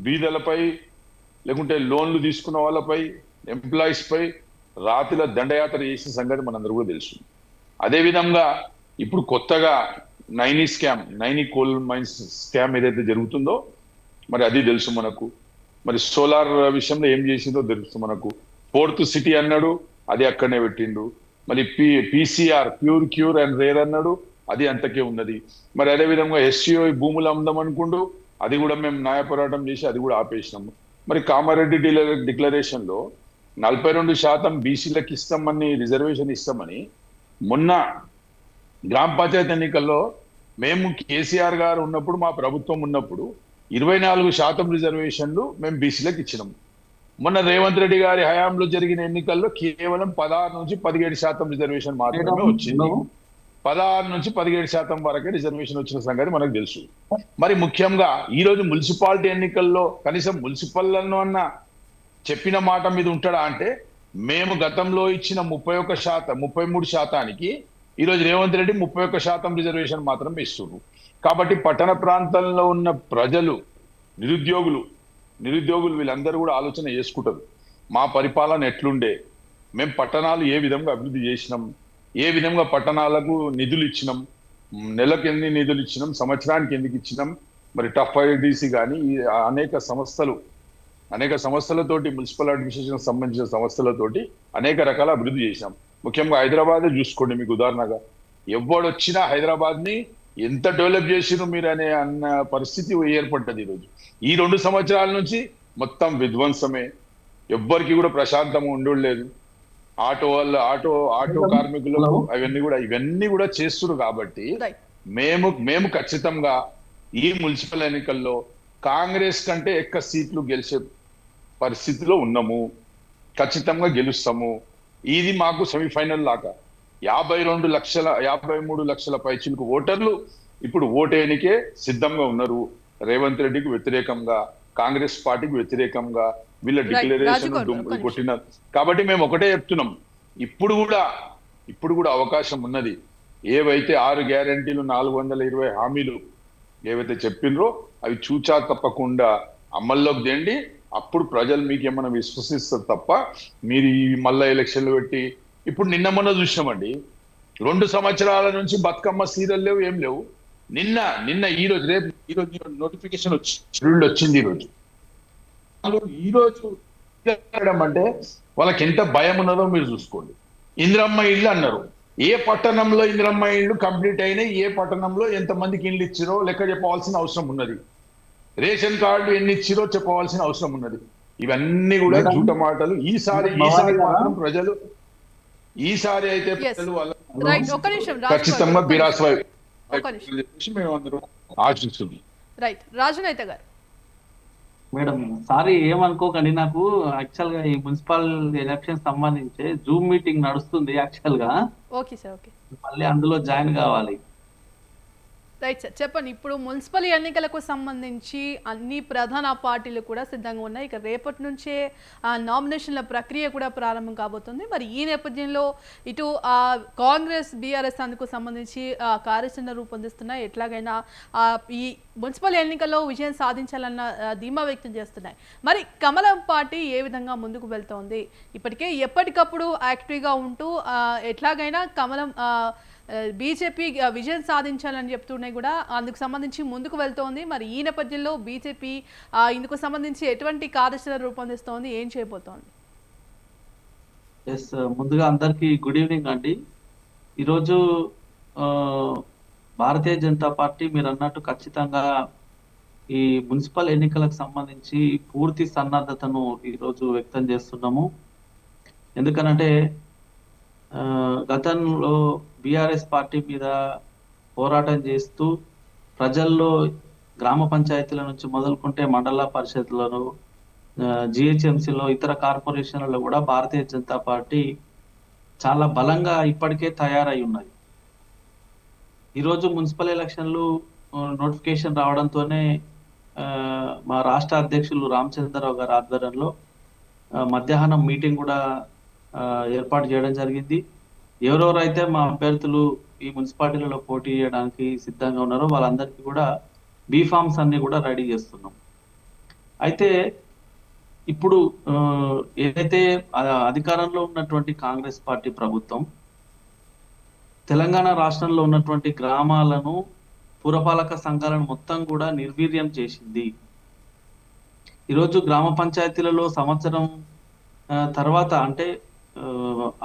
బీదలపై, లేకుంటే లోన్లు తీసుకున్న వాళ్ళపై, ఎంప్లాయీస్ పై రాతిలో దండయాత్ర చేసిన సంగతి మనందరూ కూడా తెలుసు. అదేవిధంగా ఇప్పుడు కొత్తగా నైనీ కోల్ మైన్స్ స్కామ్ ఏదైతే జరుగుతుందో మరి అది తెలుసు మనకు. మరి సోలార్ విషయంలో ఏం చేసిందో తెలుసు మనకు. 4th సిటీ అన్నాడు, అది అక్కడనే పెట్టిండు. మరి PCR క్యూర్ అండ్ రేర్ అన్నాడు, అది అంతకే ఉన్నది. మరి అదేవిధంగా SCO భూములు అమ్ముదాం అనుకుంటూ అది కూడా మేము న్యాయ పోరాటం చేసి అది కూడా ఆపేసినాము. మరి కామారెడ్డి డిక్లరేషన్లో 42% బీసీలకు ఇస్తామని, రిజర్వేషన్ ఇస్తామని మొన్న గ్రామ పంచాయతీ ఎన్నికల్లో మేము కేసీఆర్ గారు ఉన్నప్పుడు, మా ప్రభుత్వం ఉన్నప్పుడు 24% రిజర్వేషన్లు మేము బీసీలకు ఇచ్చినాం. మొన్న రేవంత్ రెడ్డి గారి హయాంలో జరిగిన ఎన్నికల్లో కేవలం 16 నుంచి 17% రిజర్వేషన్ మాత్రమే వచ్చింది. 16 నుంచి 17% వరకే రిజర్వేషన్ వచ్చిన సంగతి మనకు తెలుసు. మరి ముఖ్యంగా ఈ రోజు మున్సిపాలిటీ ఎన్నికల్లో కనీసం మున్సిపల్లను అన్న చెప్పిన మాట మీద ఉంటాడా అంటే, మేము గతంలో ఇచ్చిన 33%, ఈరోజు రేవంత్ రెడ్డి 31% రిజర్వేషన్ మాత్రమే ఇస్తున్నారు. కాబట్టి పట్టణ ప్రాంతంలో ఉన్న ప్రజలు, నిరుద్యోగులు వీళ్ళందరూ కూడా ఆలోచన చేసుకుంటారు, మా పరిపాలన ఎట్లుండే, మేము పట్టణాలు ఏ విధంగా అభివృద్ధి చేసినాం, ఏ విధంగా పట్టణాలకు నిధులు ఇచ్చినాం, నెలకు ఎన్ని నిధులు ఇచ్చినాం, సంవత్సరానికి ఎందుకు ఇచ్చినాం. మరి టఫ్ ఐడిసి కానీ అనేక సంస్థలతోటి, మున్సిపల్ అడ్మినిస్ట్రేషన్ సంబంధించిన సంస్థలతోటి అనేక రకాల అభివృద్ధి చేసినాం. ముఖ్యంగా హైదరాబాద్ చూసుకోండి, మీకు ఉదాహరణగా ఎవడొచ్చినా హైదరాబాద్ ని ఎంత డెవలప్ చేసినారు మీరు అన్న పరిస్థితి ఏర్పడ్డది. ఈరోజు ఈ 2 సంవత్సరాల నుంచి మొత్తం విధ్వంసమే, ఎవ్వరికి కూడా ప్రశాంతం ఉండలేదు. ఆటో కార్మికులకు ఇవన్నీ కూడా చేస్తున్నారు. కాబట్టి మేము ఖచ్చితంగా ఈ మున్సిపల్ ఎన్నికల్లో కాంగ్రెస్ కంటే ఎక్కువ సీట్లు గెలిచే పరిస్థితిలో ఉన్నాము, ఖచ్చితంగా గెలుస్తాము. ఇది మాకు సెమీఫైనల్ లాగా 53 లక్షల పైచిలకు ఓటర్లు ఇప్పుడు ఓటేనికే సిద్ధంగా ఉన్నారు. రేవంత్ రెడ్డికి వ్యతిరేకంగా, కాంగ్రెస్ పార్టీకి వ్యతిరేకంగా వీళ్ళ డిక్లరేషన్ కొట్టిన. కాబట్టి మేము ఒకటే చెప్తున్నాం, ఇప్పుడు కూడా అవకాశం ఉన్నది. ఏవైతే 6 గ్యారంటీలు, 420 హామీలు ఏవైతే చెప్పినరో అవి చూచా తప్పకుండా అమల్లోకి తేండి. అప్పుడు ప్రజలు మీకు ఏమైనా విశ్వసిస్తారు తప్ప మీరు ఈ మళ్ళా ఎలక్షన్లు పెట్టి, ఇప్పుడు నిన్న మొన్న చూసినామండి, 2 సంవత్సరాల నుంచి బతుకమ్మ సీరియల్ లేవు, ఏం లేవు. నిన్న ఈ రోజు నోటిఫికేషన్ వచ్చింది. ఈ రోజు అంటే వాళ్ళకి ఎంత భయం ఉన్నదో మీరు చూసుకోండి. ఇందిరమ్మ ఇళ్ళు అన్నారు, ఏ పట్టణంలో ఇందిరమ్మ ఇళ్ళు కంప్లీట్ అయినాయి, ఏ పట్టణంలో ఎంతమందికి ఇళ్ళు ఇచ్చిరో లెక్క చెప్పవలసిన అవసరం ఉన్నది. రేషన్ కార్డు ఎన్ని ఇచ్చిరో చెప్పవలసిన అవసరం ఉన్నది. ఇవన్నీ కూడా జూట మాటలు. ఈసారి మాత్రం ప్రజలు, ఈసారి అయితే ప్రజలు ఖచ్చితంగా బిరాస్వై మేము అందరం ఆశిస్తుంది. రైట్, రాజునైతే గారు. మేడం సారీ ఏమనుకోకండి, నాకు యాక్చువల్ గా ఈ మున్సిపల్ ఎలక్షన్ సంబంధించి జూమ్ మీటింగ్ నడుస్తుంది యాక్చువల్ గా. Okay sir, okay. మళ్ళీ అందులో జాయిన్ కావాలి. రైట్ సార్, చెప్పండి. ఇప్పుడు మున్సిపల్ ఎన్నికలకు సంబంధించి అన్ని ప్రధాన పార్టీలు కూడా సిద్ధంగా ఉన్నాయి. ఇక రేపటి నుంచే నామినేషన్ల ప్రక్రియ కూడా ప్రారంభం కాబోతుంది. మరి ఈ నేపథ్యంలో ఇటు కాంగ్రెస్, బీఆర్ఎస్ అందుకు సంబంధించి కార్యాచరణ రూపొందిస్తున్నాయి. ఎట్లాగైనా ఈ మున్సిపల్ ఎన్నికల్లో విజయం సాధించాలన్న ధీమా వ్యక్తం చేస్తున్నాయి. మరి కమలం పార్టీ ఏ విధంగా ముందుకు వెళ్తోంది? ఇప్పటికే ఎప్పటికప్పుడు యాక్టివ్గా ఉంటూ ఎట్లాగైనా కమలం బీజేపీ విజయం సాధించాలని చెప్తున్నాయి కూడా, అందుకు సంబంధించి ముందుకు వెళ్తోంది. మరి ఈ నేపథ్యంలో బీజేపీ ఇందుకు సంబంధించి ఎటువంటి కార్యాచరణ రూపొందిస్తోంది, ఏం చేయబోతోంది? ఎస్, ముందుగా అందరికీ గుడ్ ఈవినింగ్ అండి. ఈరోజు భారతీయ జనతా పార్టీ మీరు అన్నట్టు ఖచ్చితంగా ఈ మున్సిపల్ ఎన్నికలకు సంబంధించి పూర్తి సన్నద్ధతను ఈరోజు వ్యక్తం చేస్తున్నాము. ఎందుకనంటే గతంలో బీఆర్ఎస్ పార్టీ మీద పోరాటం చేస్తూ ప్రజల్లో గ్రామ పంచాయతీల నుంచి మొదలుకుంటే మండల పరిషత్లను, జిహెచ్ఎంసీలో, ఇతర కార్పొరేషన్లలో కూడా భారతీయ జనతా పార్టీ చాలా బలంగా ఇప్పటికే తయారై ఉన్నాయి. ఈరోజు మున్సిపల్ ఎలక్షన్లు నోటిఫికేషన్ రావడంతోనే మా రాష్ట్ర అధ్యక్షులు రామచంద్రరావు గారి ఆధ్వర్యంలో మధ్యాహ్నం మీటింగ్ కూడా ఏర్పాటు చేయడం జరిగింది. ఎవరెవరైతే మా అభ్యర్థులు ఈ మున్సిపాలిటీలలో పోటీ చేయడానికి సిద్ధంగా ఉన్నారో వాళ్ళందరికీ కూడా బీఫామ్స్ అన్ని కూడా రెడీ చేస్తున్నాం. అయితే ఇప్పుడు ఏదైతే అధికారంలో ఉన్నటువంటి కాంగ్రెస్ పార్టీ ప్రభుత్వం తెలంగాణ రాష్ట్రంలో ఉన్నటువంటి గ్రామాలను, పురపాలక సంఘాలను మొత్తం కూడా నిర్వీర్యం చేసింది. ఈరోజు గ్రామ పంచాయతీలలో సంవత్సరం తర్వాత, అంటే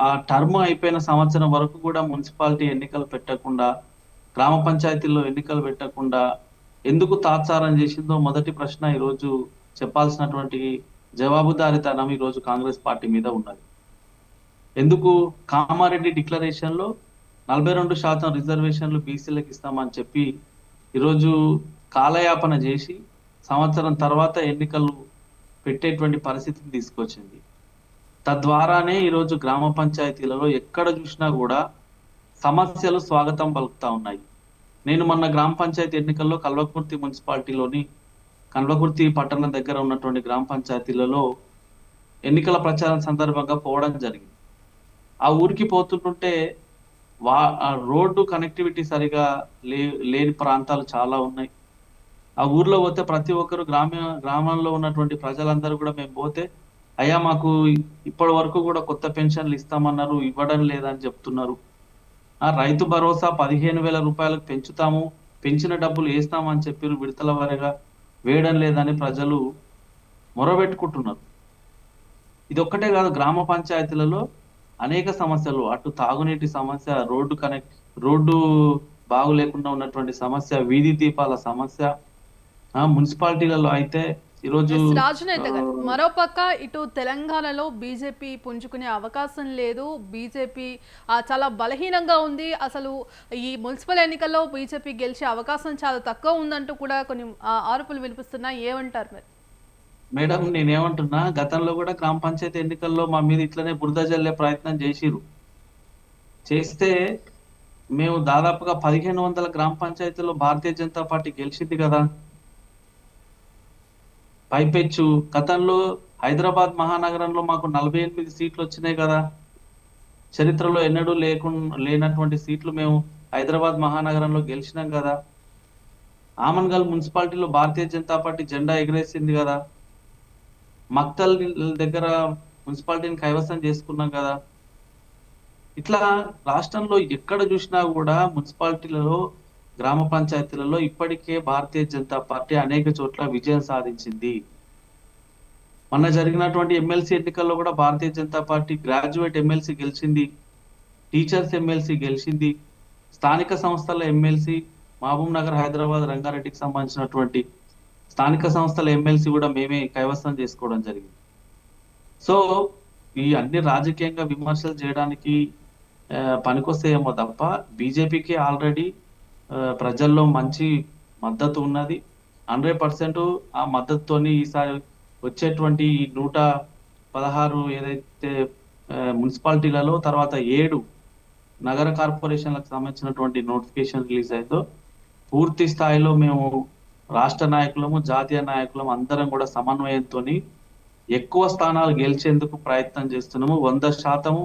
ఆ టర్మ్ అయిపోయిన సంవత్సరం వరకు కూడా మున్సిపాలిటీ ఎన్నికలు పెట్టకుండా, గ్రామ పంచాయతీల్లో ఎన్నికలు పెట్టకుండా ఎందుకు తాత్సారం చేసిందో మొదటి ప్రశ్న ఈరోజు చెప్పాల్సినటువంటి జవాబుదారీతనం ఈరోజు కాంగ్రెస్ పార్టీ మీద ఉన్నది. ఎందుకు కామారెడ్డి డిక్లరేషన్ లో 42% రిజర్వేషన్లు బీసీలకు ఇస్తామని చెప్పి ఈరోజు కాలయాపన చేసి సంవత్సరం తర్వాత ఎన్నికలు పెట్టేటువంటి పరిస్థితిని తీసుకొచ్చింది. తద్వారానే ఈరోజు గ్రామ పంచాయతీలలో ఎక్కడ చూసినా కూడా సమస్యలు స్వాగతం పలుకుతా ఉన్నాయి. నేను మొన్న గ్రామ పంచాయతీ ఎన్నికల్లో కల్వకుర్తి మున్సిపాలిటీలోని కల్వకుర్తి పట్టణం దగ్గర ఉన్నటువంటి గ్రామ పంచాయతీలలో ఎన్నికల ప్రచారం సందర్భంగా పోవడం జరిగింది. ఆ ఊరికి పోతుంటుంటే ఆ రోడ్డు కనెక్టివిటీ సరిగా లేని ప్రాంతాలు చాలా ఉన్నాయి. ఆ ఊర్లో పోతే ప్రతి ఒక్కరు గ్రామంలో ఉన్నటువంటి ప్రజలందరూ కూడా మేము పోతే అయ్యా మాకు ఇప్పటి వరకు కూడా కొత్త పెన్షన్లు ఇస్తామన్నారు, ఇవ్వడం లేదని చెప్తున్నారు. రైతు భరోసా 15,000 రూపాయలకు పెంచుతాము, పెంచిన డబ్బులు వేస్తామని చెప్పి విడతల వారీగా వేయడం లేదని ప్రజలు మొరబెట్టుకుంటున్నారు. ఇది ఒక్కటే కాదు, గ్రామ పంచాయతీలలో అనేక సమస్యలు, అటు తాగునీటి సమస్య, రోడ్డు బాగు లేకుండా ఉన్నటువంటి సమస్య, వీధి దీపాల సమస్య, మున్సిపాలిటీలలో అయితే ఈరోజు రాజనేత గారు మరోపక్క ఇటు తెలంగాణలో బీజేపీ పుంజుకునే అవకాశం లేదు. బీజేపీ చాలా బలహీనంగా ఉంది. అసలు ఈ మున్సిపల్ ఎన్నికల్లో బీజేపీ గెలిచే అవకాశం చాలా తక్కువ ఉందంటూ కూడా కొన్ని ఆరోపణలు వినిపిస్తున్నాయి. ఏమంటారు మీరు? మేడం, నేనేమంటున్నా, గతంలో కూడా గ్రామ పంచాయతీ ఎన్నికల్లో మా మీద ఇట్లనే బురద జల్లే ప్రయత్నం చేస్తే మేము దాదాపుగా 1,500 గ్రామ పంచాయతీలో భారతీయ జనతా పార్టీ గెలిచింది కదా. పైపెచ్చు గతంలో హైదరాబాద్ మహానగరంలో మాకు 48 సీట్లు వచ్చినాయి కదా. చరిత్రలో ఎన్నడూ లేనటువంటి సీట్లు మేము హైదరాబాద్ మహానగరంలో గెలిచినాం కదా. ఆమన్గల్ మున్సిపాలిటీలో భారతీయ జనతా పార్టీ జెండా ఎగరేసింది కదా. మక్తల్ దగ్గర మున్సిపాలిటీని కైవసం చేసుకున్నాం కదా. ఇట్లా రాష్ట్రంలో ఎక్కడ చూసినా కూడా మున్సిపాలిటీలలో, గ్రామ పంచాయతీలలో ఇప్పటికే భారతీయ జనతా పార్టీ అనేక చోట్ల విజయం సాధించింది. మొన్న జరిగినటువంటి ఎమ్మెల్సీ ఎన్నికల్లో కూడా Bharatiya Janata party graduate MLC గెలిచింది, టీచర్స్ ఎమ్మెల్సీ గెలిచింది, స్థానిక సంస్థల ఎమ్మెల్సీ మహబూబ్ నగర్, హైదరాబాద్, రంగారెడ్డికి సంబంధించినటువంటి స్థానిక సంస్థల ఎమ్మెల్సీ కూడా మేమే కైవసం చేసుకోవడం జరిగింది. సో ఈ అన్ని రాజకీయంగా విమర్శలు చేయడానికి పనికొస్తాయేమో తప్ప బీజేపీకి ఆల్రెడీ ప్రజల్లో మంచి మద్దతు ఉన్నది. 100% ఆ మద్దతుతోని ఈసారి వచ్చేటువంటి ఈ 116 ఏదైతే మున్సిపాలిటీలలో, తర్వాత 7 నగర కార్పొరేషన్లకు సంబంధించినటువంటి నోటిఫికేషన్ రిలీజ్ అయిందో పూర్తి స్థాయిలో మేము రాష్ట్ర నాయకులము, జాతీయ నాయకులము అందరం కూడా సమన్వయంతో ఎక్కువ స్థానాలు గెలిచేందుకు ప్రయత్నం చేస్తున్నాము. 100%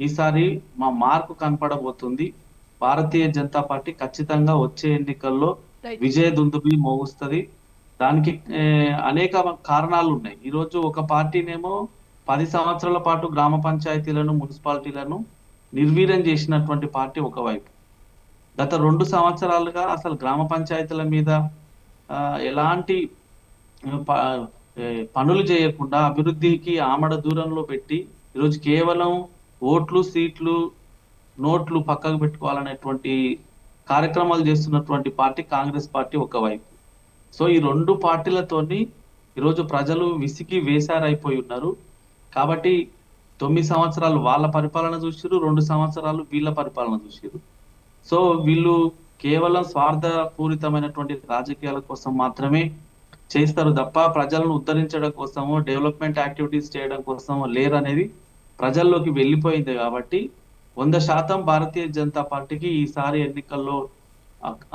ఈసారి మా మార్కు కనపడబోతుంది. భారతీయ జనతా పార్టీ ఖచ్చితంగా వచ్చే ఎన్నికల్లో విజయ దుందుబి మోగుస్తుంది. దానికి అనేక కారణాలు ఉన్నాయి. ఈరోజు ఒక పార్టీనేమో 10 సంవత్సరాల పాటు గ్రామ పంచాయతీలను, మున్సిపాలిటీలను నిర్వీర్యం చేసినటువంటి పార్టీ ఒకవైపు, గత 2 సంవత్సరాలుగా అసలు గ్రామ పంచాయతీల మీద ఎలాంటి పనులు చేయకుండా అభివృద్ధికి ఆమడ దూరంలో పెట్టి ఈరోజు కేవలం ఓట్లు, సీట్లు, నోట్లు పక్కకు పెట్టుకోవాలనేటువంటి కార్యక్రమాలు చేస్తున్నటువంటి పార్టీ కాంగ్రెస్ పార్టీ ఒకవైపు. సో ఈ 2 పార్టీలతోని ఈరోజు ప్రజలు విసిగి వేసారైపోయి ఉన్నారు. కాబట్టి 9 సంవత్సరాలు వాళ్ళ పరిపాలన చూసిరు, 2 సంవత్సరాలు వీళ్ళ పరిపాలన చూసిరు. సో వీళ్ళు కేవలం స్వార్థపూరితమైనటువంటి రాజకీయాల కోసం మాత్రమే చేస్తారు తప్ప ప్రజలను ఉద్ధరించడం కోసమో, డెవలప్మెంట్ యాక్టివిటీస్ చేయడం కోసమో లేరనేది ప్రజల్లోకి వెళ్ళిపోయింది. కాబట్టి 100% భారతీయ జనతా పార్టీకి ఈసారి ఎన్నికల్లో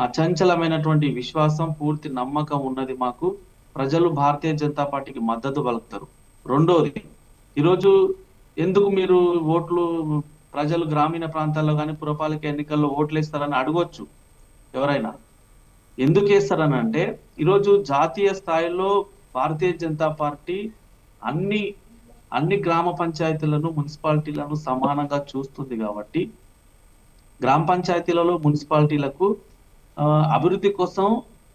అచంచలమైనటువంటి విశ్వాసం, పూర్తి నమ్మకం ఉన్నది మాకు. ప్రజలు భారతీయ జనతా పార్టీకి మద్దతు పలుకుతారు. రెండోది, ఈరోజు ఎందుకు మీరు ఓట్లు, ప్రజలు గ్రామీణ ప్రాంతాల్లో కానీ పురపాలిక ఎన్నికల్లో ఓట్లు వేస్తారని అడగొచ్చు ఎవరైనా. ఎందుకు వేస్తారని అంటే ఈరోజు జాతీయ స్థాయిలో భారతీయ జనతా పార్టీ అన్ని గ్రామ పంచాయతీలను, మున్సిపాలిటీలను సమానంగా చూస్తుంది కాబట్టి గ్రామ పంచాయతీలలో, మున్సిపాలిటీలకు అభివృద్ధి కోసం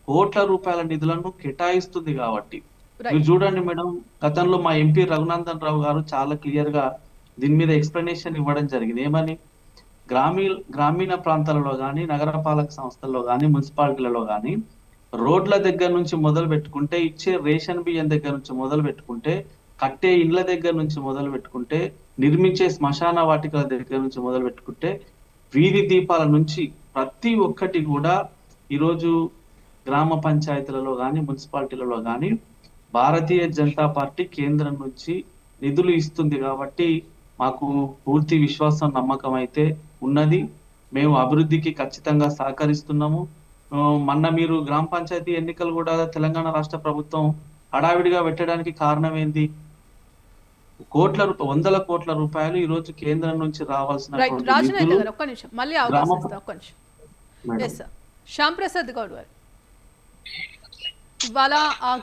కోట్ల రూపాయల నిధులను కేటాయిస్తుంది కాబట్టి. మీరు చూడండి మేడం, గతంలో మా ఎంపీ రఘునందన్ రావు గారు చాలా క్లియర్ గా దీని మీద ఎక్స్ప్లెనేషన్ ఇవ్వడం జరిగింది. ఏమని, గ్రామీణ ప్రాంతాలలో కానీ, నగరపాలక సంస్థల్లో కానీ, మున్సిపాలిటీలలో కానీ రోడ్ల దగ్గర నుంచి మొదలు పెట్టుకుంటే, ఇచ్చే రేషన్ బియ్యం దగ్గర నుంచి మొదలు పెట్టుకుంటే, కట్టే ఇండ్ల దగ్గర నుంచి మొదలు పెట్టుకుంటే, నిర్మించే శ్మశాన వాటికల దగ్గర నుంచి మొదలు పెట్టుకుంటే వీధి దీపాల నుంచి ప్రతి ఒక్కటి కూడా ఈరోజు గ్రామ పంచాయతీలలో కానీ మున్సిపాలిటీలలో కానీ భారతీయ జనతా పార్టీ కేంద్రం నుంచి నిధులు ఇస్తుంది కాబట్టి మాకు పూర్తి విశ్వాసం నమ్మకం అయితే ఉన్నది. మేము అభివృద్ధికి ఖచ్చితంగా సహకరిస్తున్నాము. మొన్న మీరు గ్రామ పంచాయతీ ఎన్నికలు కూడా తెలంగాణ రాష్ట్ర ప్రభుత్వం హడావిడిగా పెట్టడానికి కారణం ఏంది? వందల కోట్ల రూపాయలు ఈ రోజు కేంద్రం నుంచి రావాల్సిన రాజనైతే గారు ఒక్క నిమిషం మళ్ళీ అవకాశం ఇస్తా, ఒక్క నిమిషం. ఎస్ సార్, శ్యామ్ ప్రసాద్ గౌడ్ గారు, ఇవాళ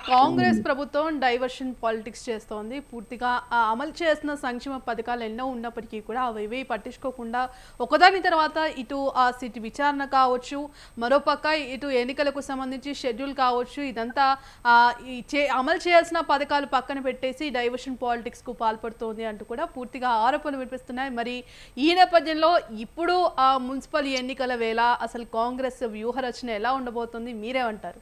కాంగ్రెస్ ప్రభుత్వం డైవర్షన్ పాలిటిక్స్ చేస్తోంది. పూర్తిగా అమలు చేసిన సంక్షేమ పథకాలు ఎన్నో ఉన్నప్పటికీ కూడా అవి పట్టించుకోకుండా ఒకదాని తర్వాత ఇటు ఆ సిట్ విచారణ కావచ్చు, మరోపక్క ఇటు ఎన్నికలకు సంబంధించి షెడ్యూల్ కావచ్చు, ఇదంతా అమలు చేయాల్సిన పథకాలు పక్కన పెట్టేసి డైవర్షన్ పాలిటిక్స్కు పాల్పడుతోంది అంటూ కూడా పూర్తిగా ఆరోపణలు వినిపిస్తున్నాయి. మరి ఈ నేపథ్యంలో ఇప్పుడు మున్సిపల్ ఎన్నికల వేళ అసలు కాంగ్రెస్ వ్యూహరచన ఎలా ఉండబోతుంది, మీరేమంటారు?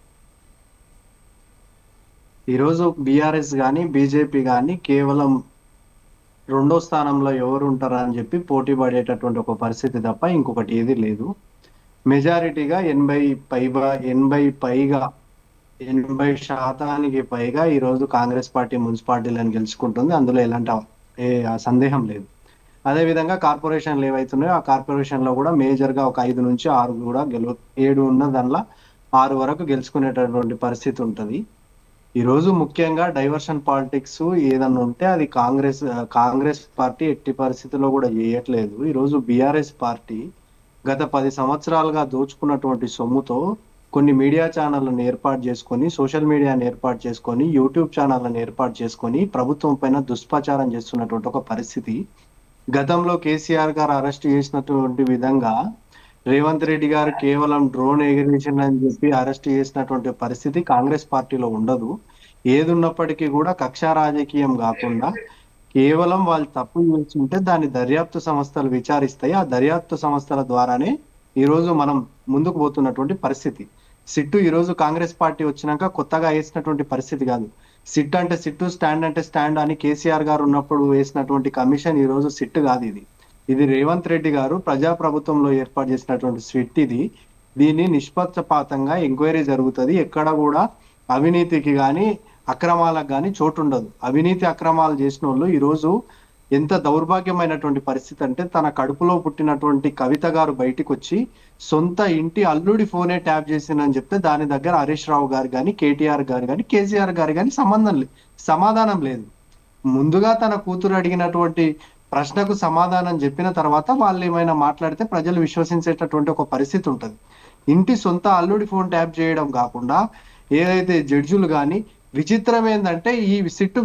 ఈరోజు బీఆర్ఎస్ కానీ బీజేపీ కానీ కేవలం రెండో స్థానంలో ఎవరు ఉంటారా అని చెప్పి పోటీ పడేటటువంటి ఒక పరిస్థితి తప్ప ఇంకొకటి ఏది లేదు. మెజారిటీగా 80% పైగా ఈరోజు కాంగ్రెస్ పార్టీ మున్సిపాలిటీలను గెలుచుకుంటుంది. అందులో ఎలాంటి సందేహం లేదు. అదేవిధంగా కార్పొరేషన్లు ఏవైతున్నాయో ఆ కార్పొరేషన్లో కూడా మేజర్గా ఒక 5 నుంచి 6 కూడా 7 ఉన్న దానిలో 6 వరకు గెలుచుకునేటటువంటి పరిస్థితి ఉంటుంది. ఈరోజు ముఖ్యంగా డైవర్షన్ పాలిటిక్స్ ఏదన్నా ఉంటే అది కాంగ్రెస్ పార్టీ ఎట్టి పరిస్థితుల్లో కూడా చేయట్లేదు. ఈరోజు బీఆర్ఎస్ పార్టీ గత 10 సంవత్సరాలుగా దోచుకున్నటువంటి సొమ్ముతో కొన్ని మీడియా ఛానళ్లను ఏర్పాటు చేసుకొని, సోషల్ మీడియాని ఏర్పాటు చేసుకొని, యూట్యూబ్ ఛానళ్లను ఏర్పాటు చేసుకొని ప్రభుత్వం పైన దుష్ప్రచారం చేస్తున్నటువంటి ఒక పరిస్థితి. గతంలో కేసీఆర్ గారు అరెస్ట్ చేసినటువంటి విధంగా రేవంత్ రెడ్డి గారు కేవలం డ్రోన్ ఎగిరేషన్ అని చెప్పి అరెస్ట్ చేసినటువంటి పరిస్థితి కాంగ్రెస్ పార్టీలో ఉండదు. ఏది ఉన్నప్పటికీ కూడా కక్షా రాజకీయం కాకుండా కేవలం వాళ్ళు తప్పు చేస్తుంటే దాన్ని దర్యాప్తు సంస్థలు విచారిస్తాయి. ఆ దర్యాప్తు సంస్థల ద్వారానే ఈరోజు మనం ముందుకు పోతున్నటువంటి పరిస్థితి. సిట్టు ఈరోజు కాంగ్రెస్ పార్టీ వచ్చినాక కొత్తగా వేసినటువంటి పరిస్థితి కాదు. సిట్ అంటే సిట్టు, స్టాండ్ అంటే స్టాండ్ అని కేసీఆర్ గారు ఉన్నప్పుడు వేసినటువంటి కమిషన్ ఈరోజు సిట్ కాదు. ఇది రేవంత్ రెడ్డి గారు ప్రజాప్రభుత్వంలో ఏర్పాటు చేసినటువంటి స్విట్. దీన్ని నిష్పక్షపాతంగా ఎంక్వైరీ జరుగుతుంది. ఎక్కడ కూడా అవినీతికి కానీ అక్రమాలకు కానీ చోటు ఉండదు. అవినీతి అక్రమాలు చేసిన వాళ్ళు ఈరోజు ఎంత దౌర్భాగ్యమైనటువంటి పరిస్థితి అంటే, తన కడుపులో పుట్టినటువంటి కవిత గారు బయటికి వచ్చి సొంత ఇంటి అల్లుడి ఫోనే ట్యాప్ చేసిందని చెప్తే దాని దగ్గర హరీష్ రావు గారు కానీ, కేటీఆర్ గారు కానీ, కేసీఆర్ గారు కానీ సమాధానం లేదు. ముందుగా తన కూతురు అడిగినటువంటి ప్రశ్నకు సమాధానం చెప్పిన తర్వాత వాళ్ళు ఏమైనా మాట్లాడితే ప్రజలు విశ్వసించేటటువంటి ఒక పరిస్థితి ఉంటుంది. ఇంటి సొంత అల్లుడి ఫోన్ ట్యాప్ చేయడం కాకుండా ఏదైతే జడ్జులు కానీ, విచిత్రం ఏంటంటే ఈ సిట్టు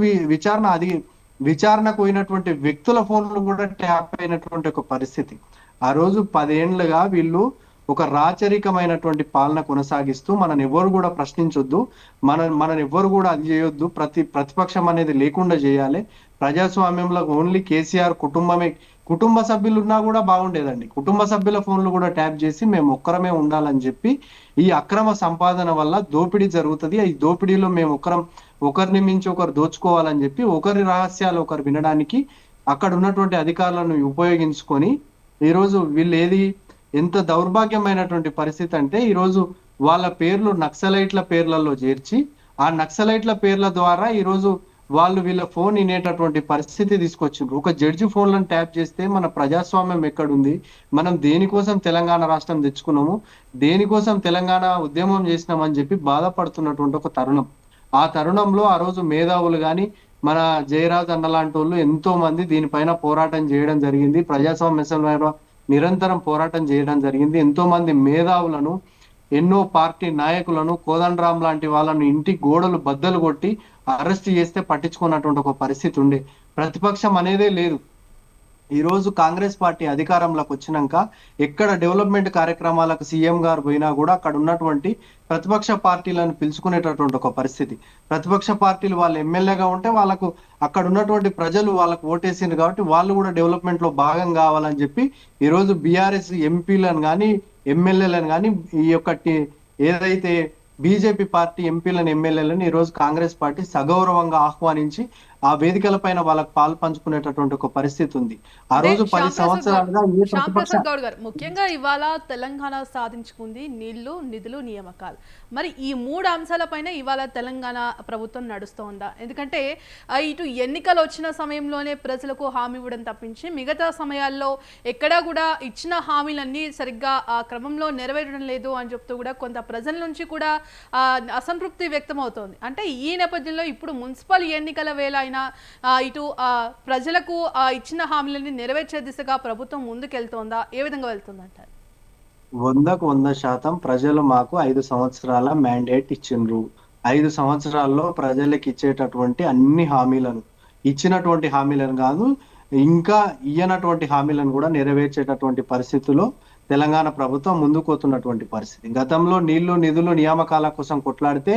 విచారణకు పోయినటువంటి వ్యక్తుల ఫోన్లు కూడా ట్యాప్ అయినటువంటి ఒక పరిస్థితి. ఆ రోజు 10 ఏళ్లుగా వీళ్ళు ఒక రాచరికమైనటువంటి పాలన కొనసాగిస్తూ మనని ఎవరు కూడా ప్రశ్నించొద్దు, మనని ఎవ్వరు కూడా అది చేయొద్దు, ప్రతిపక్షం అనేది లేకుండా చేయాలి, ప్రజాస్వామ్యంలో ఓన్లీ కేసీఆర్ కుటుంబ సభ్యులు ఉన్నా కూడా బాగుండేదండి. కుటుంబ సభ్యుల ఫోన్లు కూడా ట్యాప్ చేసి మేము ఒక్కరమే ఉండాలని చెప్పి ఈ అక్రమ సంపాదన వల్ల దోపిడీ జరుగుతుంది. ఈ దోపిడీలో మేము ఒకరిని మించి ఒకరు దోచుకోవాలని చెప్పి ఒకరి రహస్యాలు ఒకరు వినడానికి అక్కడ ఉన్నటువంటి అధికారులను ఉపయోగించుకొని ఈరోజు వీళ్ళు ఎంత దౌర్భాగ్యమైనటువంటి పరిస్థితి అంటే, ఈరోజు వాళ్ళ పేర్లు నక్సలైట్ల పేర్లలో చేర్చి ఆ నక్సలైట్ల పేర్ల ద్వారా ఈరోజు వాళ్ళు వీళ్ళ ఫోన్ వినేటటువంటి పరిస్థితి తీసుకొచ్చిండ్రు. ఒక జడ్జి ఫోన్లను ట్యాప్ చేస్తే మన ప్రజాస్వామ్యం ఎక్కడుంది? మనం దేనికోసం తెలంగాణ రాష్ట్రం తెచ్చుకున్నాము, దేనికోసం తెలంగాణ ఉద్యమం చేసినామని చెప్పి బాధపడుతున్నటువంటి ఒక తరుణం. ఆ తరుణంలో ఆ రోజు మేధావులు కానీ, మన జయరాజ్ అన్న లాంటి వాళ్ళు ఎంతో మంది దీనిపైన పోరాటం చేయడం జరిగింది. ప్రజాస్వామ్య నిరంతరం పోరాటం చేయడం జరిగింది. ఎంతో మంది మేధావులను, ఎన్నో పార్టీ నాయకులను, కోదండరాం లాంటి వాళ్ళను ఇంటి గోడలు బద్దలు కొట్టి అరెస్ట్ చేస్తే పట్టించుకున్నటువంటి ఒక పరిస్థితి ఉండే. ప్రతిపక్షం అనేదే లేదు. ఈరోజు కాంగ్రెస్ పార్టీ అధికారంలోకి వచ్చినాక ఎక్కడ డెవలప్మెంట్ కార్యక్రమాలకు సీఎం గారు పోయినా కూడా అక్కడ ఉన్నటువంటి ప్రతిపక్ష పార్టీలను పిలుచుకునేటటువంటి ఒక పరిస్థితి. ప్రతిపక్ష పార్టీలు వాళ్ళు ఎమ్మెల్యేగా ఉంటే వాళ్ళకు అక్కడ ఉన్నటువంటి ప్రజలు వాళ్ళకు ఓటేసింది కాబట్టి వాళ్ళు కూడా డెవలప్మెంట్ లో భాగం కావాలని చెప్పి ఈరోజు బీఆర్ఎస్ ఎంపీలను కానీ, ఎమ్మెల్యేలను కానీ, ఈ యొక్క ఏదైతే బీజేపీ పార్టీ ఎంపీలను, ఎమ్మెల్యేలను ఈరోజు కాంగ్రెస్ పార్టీ సగౌరవంగా ఆహ్వానించి ఆ వేదికల పైన వాళ్ళకి పాలు పంచుకునేటటువంటి ఒక పరిస్థితి ఉంది. ఆ రోజు 10 సంవత్సరాలుగా ఏ ప్రతిపక్ష శ్యాంప్రసాద్ గౌడ్ గారు, ముఖ్యంగా ఇవాళ తెలంగాణ సాధించుకుంది నీళ్లు, నిధులు, నియామకాలు. మరి ఈ 3 అంశాలపైన ఇవాళ తెలంగాణ ప్రభుత్వం నడుస్తోందా? ఎందుకంటే ఇటు ఎన్నికలు వచ్చిన సమయంలోనే ప్రజలకు హామీ ఇవ్వడం తప్పించి మిగతా సమయాల్లో ఎక్కడా కూడా ఇచ్చిన హామీలన్నీ సరిగ్గా ఆ క్రమంలో నెరవేరడం లేదు అని చెప్తూ కూడా కొంత ప్రజల నుంచి కూడా అసంతృప్తి వ్యక్తం అవుతోంది. అంటే ఈ నేపథ్యంలో ఇప్పుడు మున్సిపల్ ఎన్నికల వేళ అయినా ఇటు ప్రజలకు ఇచ్చిన హామీలన్నీ నెరవేర్చే దిశగా ప్రభుత్వం ముందుకెళ్తోందా? ఏ విధంగా వెళ్తుందంటారు? 100కు 100% ప్రజలు మాకు 5 సంవత్సరాల మ్యాండేట్ ఇచ్చిండ్రు. 5 సంవత్సరాల్లో ప్రజలకు ఇచ్చేటటువంటి అన్ని హామీలను, ఇచ్చినటువంటి హామీలను కాదు, ఇంకా ఇయ్యనటువంటి హామీలను కూడా నెరవేర్చేటటువంటి పరిస్థితిలో తెలంగాణ ప్రభుత్వం ముందుకు పోతున్నటువంటి పరిస్థితి. గతంలో నీళ్లు, నిధులు, నియామకాల కోసం కొట్లాడితే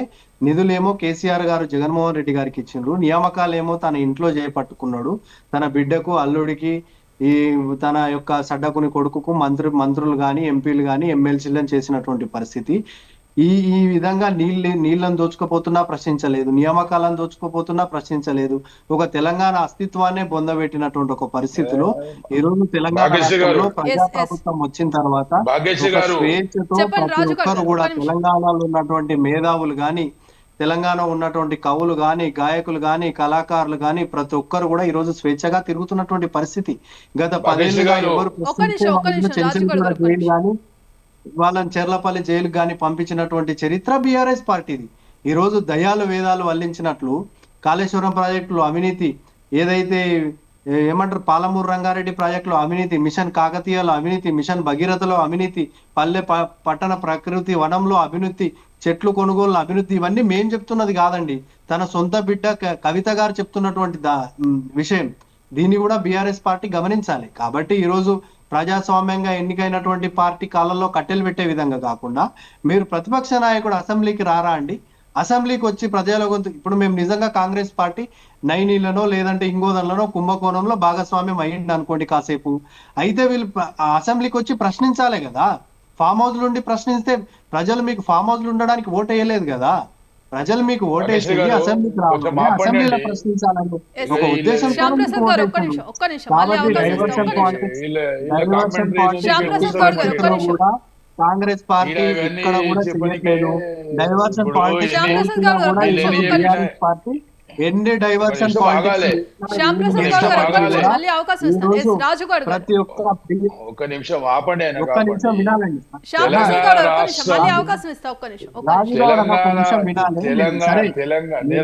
నిధులేమో కేసీఆర్ గారు జగన్మోహన్ రెడ్డి గారికి ఇచ్చిండ్రు, నియామకాలేమో తన ఇంట్లో చేపట్టుకున్నాడు. తన బిడ్డకు, అల్లుడికి, ఈ తన యొక్క సడ్డకుని కొడుకుకు మంత్రులు కానీ, ఎంపీలు కానీ, ఎమ్మెల్సీలను చేసినటువంటి పరిస్థితి. ఈ విధంగా నీళ్ళను దోచుకుపోతున్నా ప్రశ్నించలేదు, నియామకాలను దోచుకుపోతున్నా ప్రశ్నించలేదు. ఒక తెలంగాణ అస్తిత్వాన్ని బొందబెట్టినటువంటి ఒక పరిస్థితిలో ఈ రోజు తెలంగాణ రాష్ట్రంలో ప్రజాప్రభుత్వం వచ్చిన తర్వాత స్వేచ్ఛతో ప్రతి ఒక్కరు కూడా తెలంగాణలో ఉన్నటువంటి మేధావులు కానీ, తెలంగాణ ఉన్నటువంటి కవులు కానీ, గాయకులు కానీ, కళాకారులు కానీ ప్రతి ఒక్కరు కూడా ఈ రోజు స్వేచ్ఛగా తిరుగుతున్నటువంటి పరిస్థితి. గత 10 ఏళ్ళుగా ఎవరు జైలు కానీ, వాళ్ళని చెర్లపల్లి జైలుకు కానీ పంపించినటువంటి చరిత్ర బీఆర్ఎస్ పార్టీది. ఈ రోజు దయాలు వేదాలు వల్లించినట్లు కాళేశ్వరం ప్రాజెక్టులో అవినీతి, ఏదైతే ఏమంటారు పాలమూరు రంగారెడ్డి ప్రాజెక్టులో అవినీతి, మిషన్ కాకతీయలో అవినీతి, మిషన్ భగీరథలో అవినీతి, పట్టణ ప్రకృతి వనంలో అవినీతి, చెట్లు కొనుగోలు అభివృద్ధి, ఇవన్నీ మేం చెప్తున్నది కాదండి, తన సొంత బిడ్డ కవిత గారు చెప్తున్నటువంటి విషయం. దీన్ని కూడా బీఆర్ఎస్ పార్టీ గమనించాలి. కాబట్టి ఈరోజు ప్రజాస్వామ్యంగా ఎన్నికైనటువంటి పార్టీ కాలంలో కట్టెలు పెట్టే విధంగా కాకుండా మీరు ప్రతిపక్ష నాయకుడు అసెంబ్లీకి రారా అండి, అసెంబ్లీకి వచ్చి ప్రజల గొంతు. ఇప్పుడు మేము నిజంగా కాంగ్రెస్ పార్టీ నైనీళ్లనో లేదంటే ఇంగోదన్లనో కుంభకోణంలో భాగస్వామ్యం అయ్యింది అనుకోండి కాసేపు, అయితే వీళ్ళు అసెంబ్లీకి వచ్చి ప్రశ్నించాలి కదా. ఫామ్ హౌస్ నుండి ప్రశ్నిస్తే ప్రజలు మీకు ఫామ్ హౌస్ ఉండడానికి ఓటు వేయలేదు కదా, ప్రజలు మీకు ఓటేసి అసెంబ్లీకి రావాలి, అసెంబ్లీలో ప్రశ్నించాలని ఒక ఉద్దేశం. కూడా కాంగ్రెస్ పార్టీ ఇక్కడ కూడా చేయట్లేదు. డైవర్షన్ పార్టీ ఎన్ని డైవర్షన్ ప్రతి ఒక్క నిమిషం ఆపండి, ఒక్క నిమిషం వినాలండి.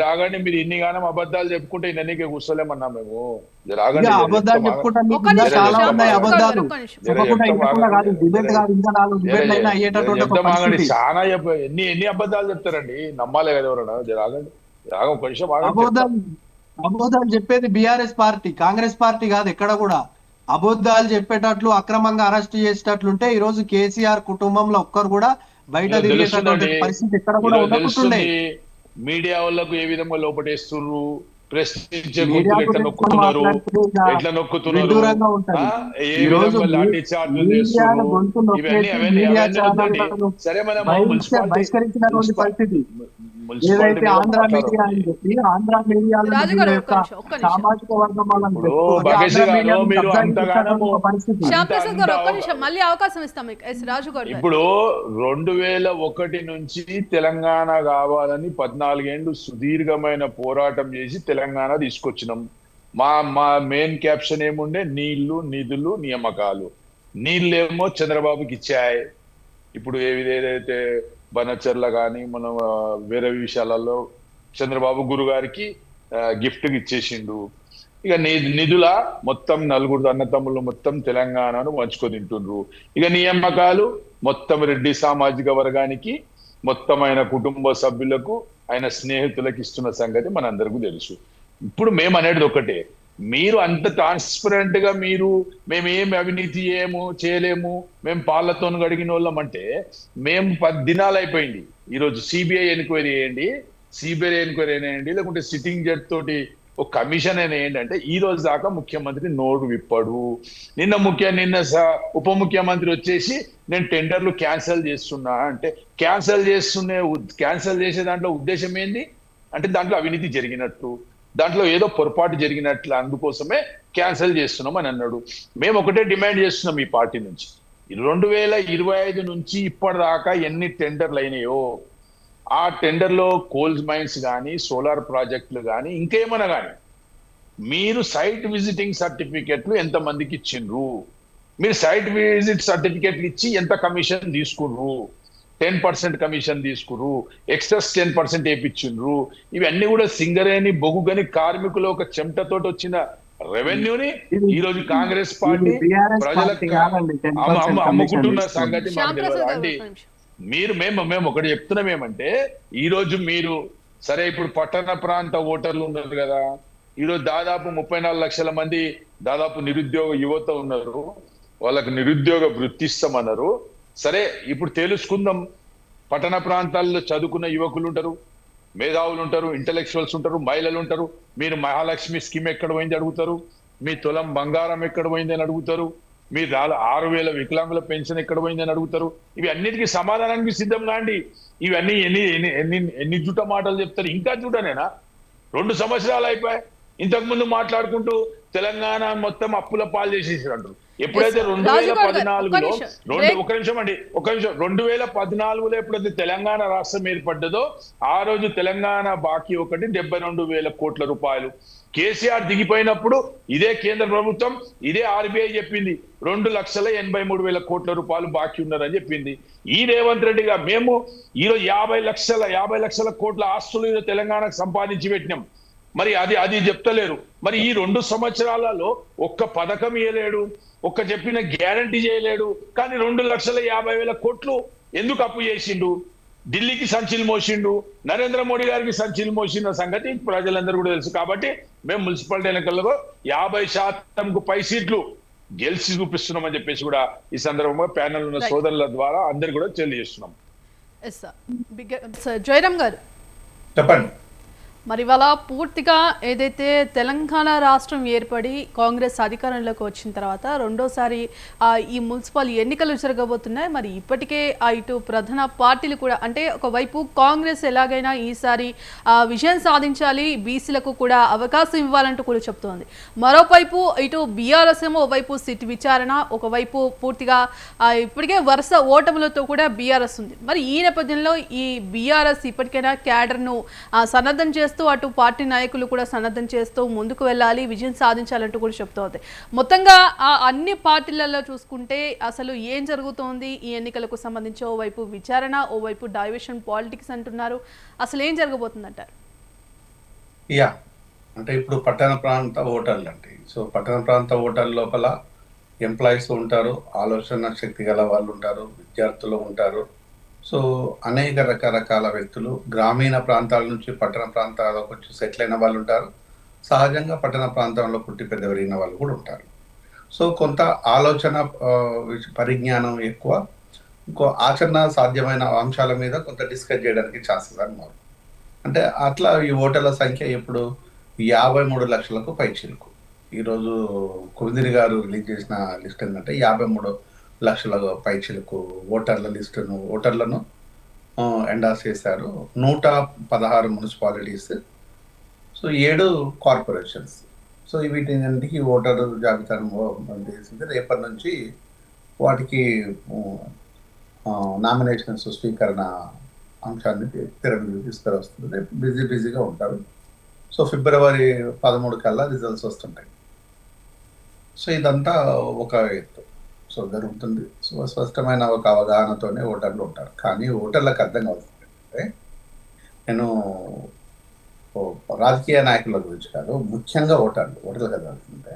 రాగండి. మీరు ఇన్ని గానం అబద్ధాలు చెప్పుకుంటే ఇన్నీకే కూర్చోలేమన్నా మేము. అబద్ధాలు చెప్పుకుంటాను చాలా ఉన్నాయి, అబద్ధాలు డిబేట్ కాదు, ఇంకా 4 డిబేట్లు అయినా అయ్యేటటువంటి చాలా ఎన్ని అబద్ధాలు చెప్తారండి, నమ్మాలి కదా ఎవరన్నా. రాగండి, అబద్ధాలు చెప్పేది బీఆర్ఎస్ పార్టీ, కాంగ్రెస్ పార్టీ కాదు. ఎక్కడ కూడా అబద్ధాలు చెప్పేటట్లు, అక్రమంగా అరెస్ట్ చేసేటట్లుంటే ఈ రోజు కేసీఆర్ కుటుంబంలో ఒక్కరు కూడా బయట తిరిగేటటువంటి పరిస్థితి ఎక్కడ కూడా ఉండకుంటుండే. మీడియా వాళ్ళకు ఏ విధంగా లోపటేస్తున్నారు, ప్రశ్నించే ఎట్లా నొక్కుతున్నారు, సరే మనం బహిష్కరించినటువంటి పరిస్థితి. ఏదైతే ఆంధ్ర మీడియా అని చెప్పి ఆంధ్ర మీడియాలో సామాజిక వర్గం ఇప్పుడు 2001 నుంచి తెలంగాణ కావాలని 14 ఏళ్ళు సుదీర్ఘమైన పోరాటం చేసి తెలంగాణ తీసుకొచ్చినాం. మా మెయిన్ క్యాప్షన్ ఏముండే, నీళ్లు, నిధులు, నియామకాలు. నీళ్ళేమో చంద్రబాబుకి ఇచ్చాయి. ఇప్పుడు ఏదైతే బనచర్ల కానీ మనం వేరే విషయాలలో చంద్రబాబు గురుగారికి గిఫ్ట్ ఇచ్చేసిండు. ఇక నిధుల మొత్తం 4 అన్నతమ్ముళ్ళు మొత్తం తెలంగాణను పంచుకొని తింటుండ్రు. ఇక నియామకాలు మొత్తం రెడ్డి సామాజిక వర్గానికి, మొత్తం ఆయన కుటుంబ సభ్యులకు, ఆయన స్నేహితులకు ఇస్తున్న సంగతి మనందరికీ తెలుసు. ఇప్పుడు మేము అనేది ఒకటే, మీరు అంత ట్రాన్స్పరెంట్ గా మేమేమి అవినీతి చేయలేము, మేము పాలతో గడిగిన వాళ్ళం అంటే మేము 10 దినాలు అయిపోయింది. ఈరోజు సిబిఐ ఎంక్వైరీ వేయండి, లేకుంటే సిట్టింగ్ జడ్జ్ తోటి ఒక కమిషన్ అయినా ఏంటంటే ఈ రోజు దాకా ముఖ్యమంత్రి నోరు విప్పాడు. నిన్న ఉప ముఖ్యమంత్రి వచ్చేసి నేను టెండర్లు క్యాన్సిల్ చేస్తున్నా అంటే, క్యాన్సిల్ చేసే దాంట్లో ఉద్దేశం ఏంది అంటే దాంట్లో అవినీతి జరిగినట్టు. దాంట్లో ఏదో పొరపాటు జరిగినట్లు అందుకోసమే క్యాన్సిల్ చేస్తున్నాం అని అన్నాడు. మేము ఒకటే డిమాండ్ చేస్తున్నాం ఈ పార్టీ నుంచి, 2025 నుంచి ఇప్పటిదాకా ఎన్ని టెండర్లు అయినాయో ఆ టెండర్లో కోల్ మైన్స్ కానీ సోలార్ ప్రాజెక్టులు కానీ ఇంకేమన్నా కానీ మీరు సైట్ విజిటింగ్ సర్టిఫికెట్లు ఎంతమందికి ఇచ్చిండ్రు, మీరు సైట్ విజిట్ సర్టిఫికెట్లు ఇచ్చి ఎంత కమిషన్ తీసుకుర్రు, 10% కమిషన్ తీసుకుర్రు, ఎక్స్ట్రాస్ 10% వేయించిండ్రు. ఇవన్నీ కూడా సింగరేణి బొగ్గుగని కార్మికులు ఒక చెమటతోటి వచ్చిన రెవెన్యూని ఈ రోజు కాంగ్రెస్ పార్టీ ప్రజలకు అమ్ముకుంటున్న సంగతి మాకు తెలియదు అండి. మేము ఒకటి చెప్తున్నాం ఏమంటే, ఈ రోజు మీరు సరే ఇప్పుడు పట్టణ ప్రాంత ఓటర్లు ఉన్నారు కదా, ఈరోజు దాదాపు 34 లక్షల మంది దాదాపు నిరుద్యోగ యువత ఉన్నారు, వాళ్ళకు నిరుద్యోగ వృత్తి ఇస్తామన్నారు. సరే ఇప్పుడు తెలుసుకుందాం, పట్టణ ప్రాంతాల్లో చదువుకున్న యువకులు ఉంటారు, మేధావులు ఉంటారు, ఇంటలెక్చువల్స్ ఉంటారు, మహిళలు ఉంటారు. మీరు మహాలక్ష్మి స్కీమ్ ఎక్కడ పోయింది అడుగుతారు, మీ తులం బంగారం ఎక్కడ పోయింది అని అడుగుతారు, మీ 6,000 వికలాంగుల పెన్షన్ ఎక్కడ పోయింది అని అడుగుతారు. ఇవి అన్నిటికీ సమాధానానికి సిద్ధం కాండి. ఇవన్నీ ఎన్ని జుట మాటలు చెప్తారు, ఇంకా జుటనేనా? 2 సంవత్సరాలు అయిపోయాయి, ఇంతకుముందు మాట్లాడుకుంటూ తెలంగాణ మొత్తం అప్పుల పాలు చేసేసారు అంటారు. ఎప్పుడైతే 2014లో ఒక నిమిషం 2014లో ఎప్పుడైతే తెలంగాణ రాష్ట్రం ఏర్పడ్డదో ఆ రోజు తెలంగాణ బాకీ 72,000 కోట్ల రూపాయలు. కేసీఆర్ దిగిపోయినప్పుడు ఇదే కేంద్ర ప్రభుత్వం, ఇదే ఆర్బీఐ చెప్పింది 2,83,000 కోట్ల రూపాయలు బాకీ ఉన్నారని చెప్పింది. ఈ రేవంత్ రెడ్డిగా మేము ఈరోజు 50 లక్షల కోట్ల ఆస్తులు తెలంగాణకు సంపాదించి పెట్టినాం. మరి అది చెప్తలేరు. మరి ఈ 2 సంవత్సరాలలో ఒక్క పథకం ఇవ్వలేడు, ఒక్క చెప్పిన గ్యారంటీ చేయలేడు. కానీ 2,50,000 కోట్లు ఎందుకు అప్పు చేసిండు? ఢిల్లీకి సంచిలు మోసిండు, నరేంద్ర మోడీ గారికి సంచిలు మోసిన సంగతి ప్రజలందరూ కూడా తెలుసు. కాబట్టి మేము మున్సిపాలిటీ ఎన్నికల్లో 50%కు పై సీట్లు గెలిచి చూపిస్తున్నామని చెప్పేసి కూడా ఈ సందర్భంగా ప్యానెల్ ఉన్న సోదరుల ద్వారా అందరు కూడా తెలియజేస్తున్నాం. జయరామ్ గారు చెప్పండి. మరి ఇవాళ పూర్తిగా ఏదైతే తెలంగాణ రాష్ట్రం ఏర్పడి కాంగ్రెస్ అధికారంలోకి వచ్చిన తర్వాత రెండోసారి ఈ మున్సిపల్ ఎన్నికలు జరగబోతున్నాయి. మరి ఇప్పటికే ఇటు ప్రధాన పార్టీలు కూడా, అంటే ఒకవైపు కాంగ్రెస్ ఎలాగైనా ఈసారి విజయం సాధించాలి, బీసీలకు కూడా అవకాశం ఇవ్వాలంటూ కూడా చెప్తోంది. మరోవైపు ఇటు బీఆర్ఎస్ ఏమో ఒకవైపు సిట్ విచారణ, ఒకవైపు పూర్తిగా ఇప్పటికే వరుస ఓటములతో కూడా బీఆర్ఎస్ ఉంది. మరి ఈ నేపథ్యంలో ఈ బీఆర్ఎస్ ఇప్పటికైనా క్యాడర్ను సన్నద్ధం చేస్తూ అటు పార్టీ నాయకులు కూడా సన్నద్ధం చేస్తూ ముందుకు వెళ్ళాలి, విజయం సాధించాలంటూ కూడా చెప్తోంది. మొత్తంగా అన్ని పార్టీలలో చూసుకుంటే అసలు ఏం జరుగుతోంది ఈ ఎన్నికలకు సంబంధించి? ఓవైపు విచారణ, ఓవైపు డైవర్షన్ పాలిటిక్స్ అంటున్నారు. అసలు ఏం జరగబోతుందంటారు? అంటే ఇప్పుడు పట్టణ ప్రాంత ఓటర్లు అంటే, సో పట్టణ ప్రాంత ఓటర్ల లోపల ఎంప్లాయీస్ ఉంటారు, ఆలోచన శక్తి గల వాళ్ళు ఉంటారు, విద్యార్థులు ఉంటారు. సో అనేక రకరకాల వ్యక్తులు గ్రామీణ ప్రాంతాల నుంచి పట్టణ ప్రాంతాలకు వచ్చి సెటిల్ అయిన వాళ్ళు ఉంటారు. సహజంగా పట్టణ ప్రాంతంలో పుట్టి పెద్ద పెరిగిన వాళ్ళు కూడా ఉంటారు. సో కొంత ఆలోచన పరిజ్ఞానం ఎక్కువ, ఇంకో ఆచరణ సాధ్యమైన అంశాల మీద కొంత డిస్కస్ చేయడానికి ఛాన్సెస్ అన్నమాట. అంటే అట్లా ఈ ఓటర్ల సంఖ్య ఇప్పుడు 53 లక్షలకు పైచిలుకు. ఈరోజు కుమిదిరి గారు రిలీజ్ చేసిన లిస్ట్ ఏంటంటే 53 లక్షల పైచిలకు ఓటర్లను ఎండార్స్ చేశారు. 116 మున్సిపాలిటీస్, సో 7 కార్పొరేషన్స్. సో వీటికి ఓటర్ జాబితాను చేసింది. రేపటి నుంచి వాటికి నామినేషన్స్ స్వీకరణ అంశాన్ని తెర మీద తీసుకువస్తుంది. రేపు బిజీగా ఉంటారు. సో ఫిబ్రవరి 13 కల్లా రిజల్ట్స్ వస్తుంటాయి. సో ఇదంతా ఒక ఎత్తు సో జరుగుతుంది. సో స్పష్టమైన ఒక అవగాహనతోనే ఓటర్లు ఉంటారు. కానీ ఓటర్లకు అర్థం కావాల్సిందంటే, నేను రాజకీయ నాయకుల గురించి కాదు, ముఖ్యంగా ఓటర్లకు అర్థమవుతుంటే,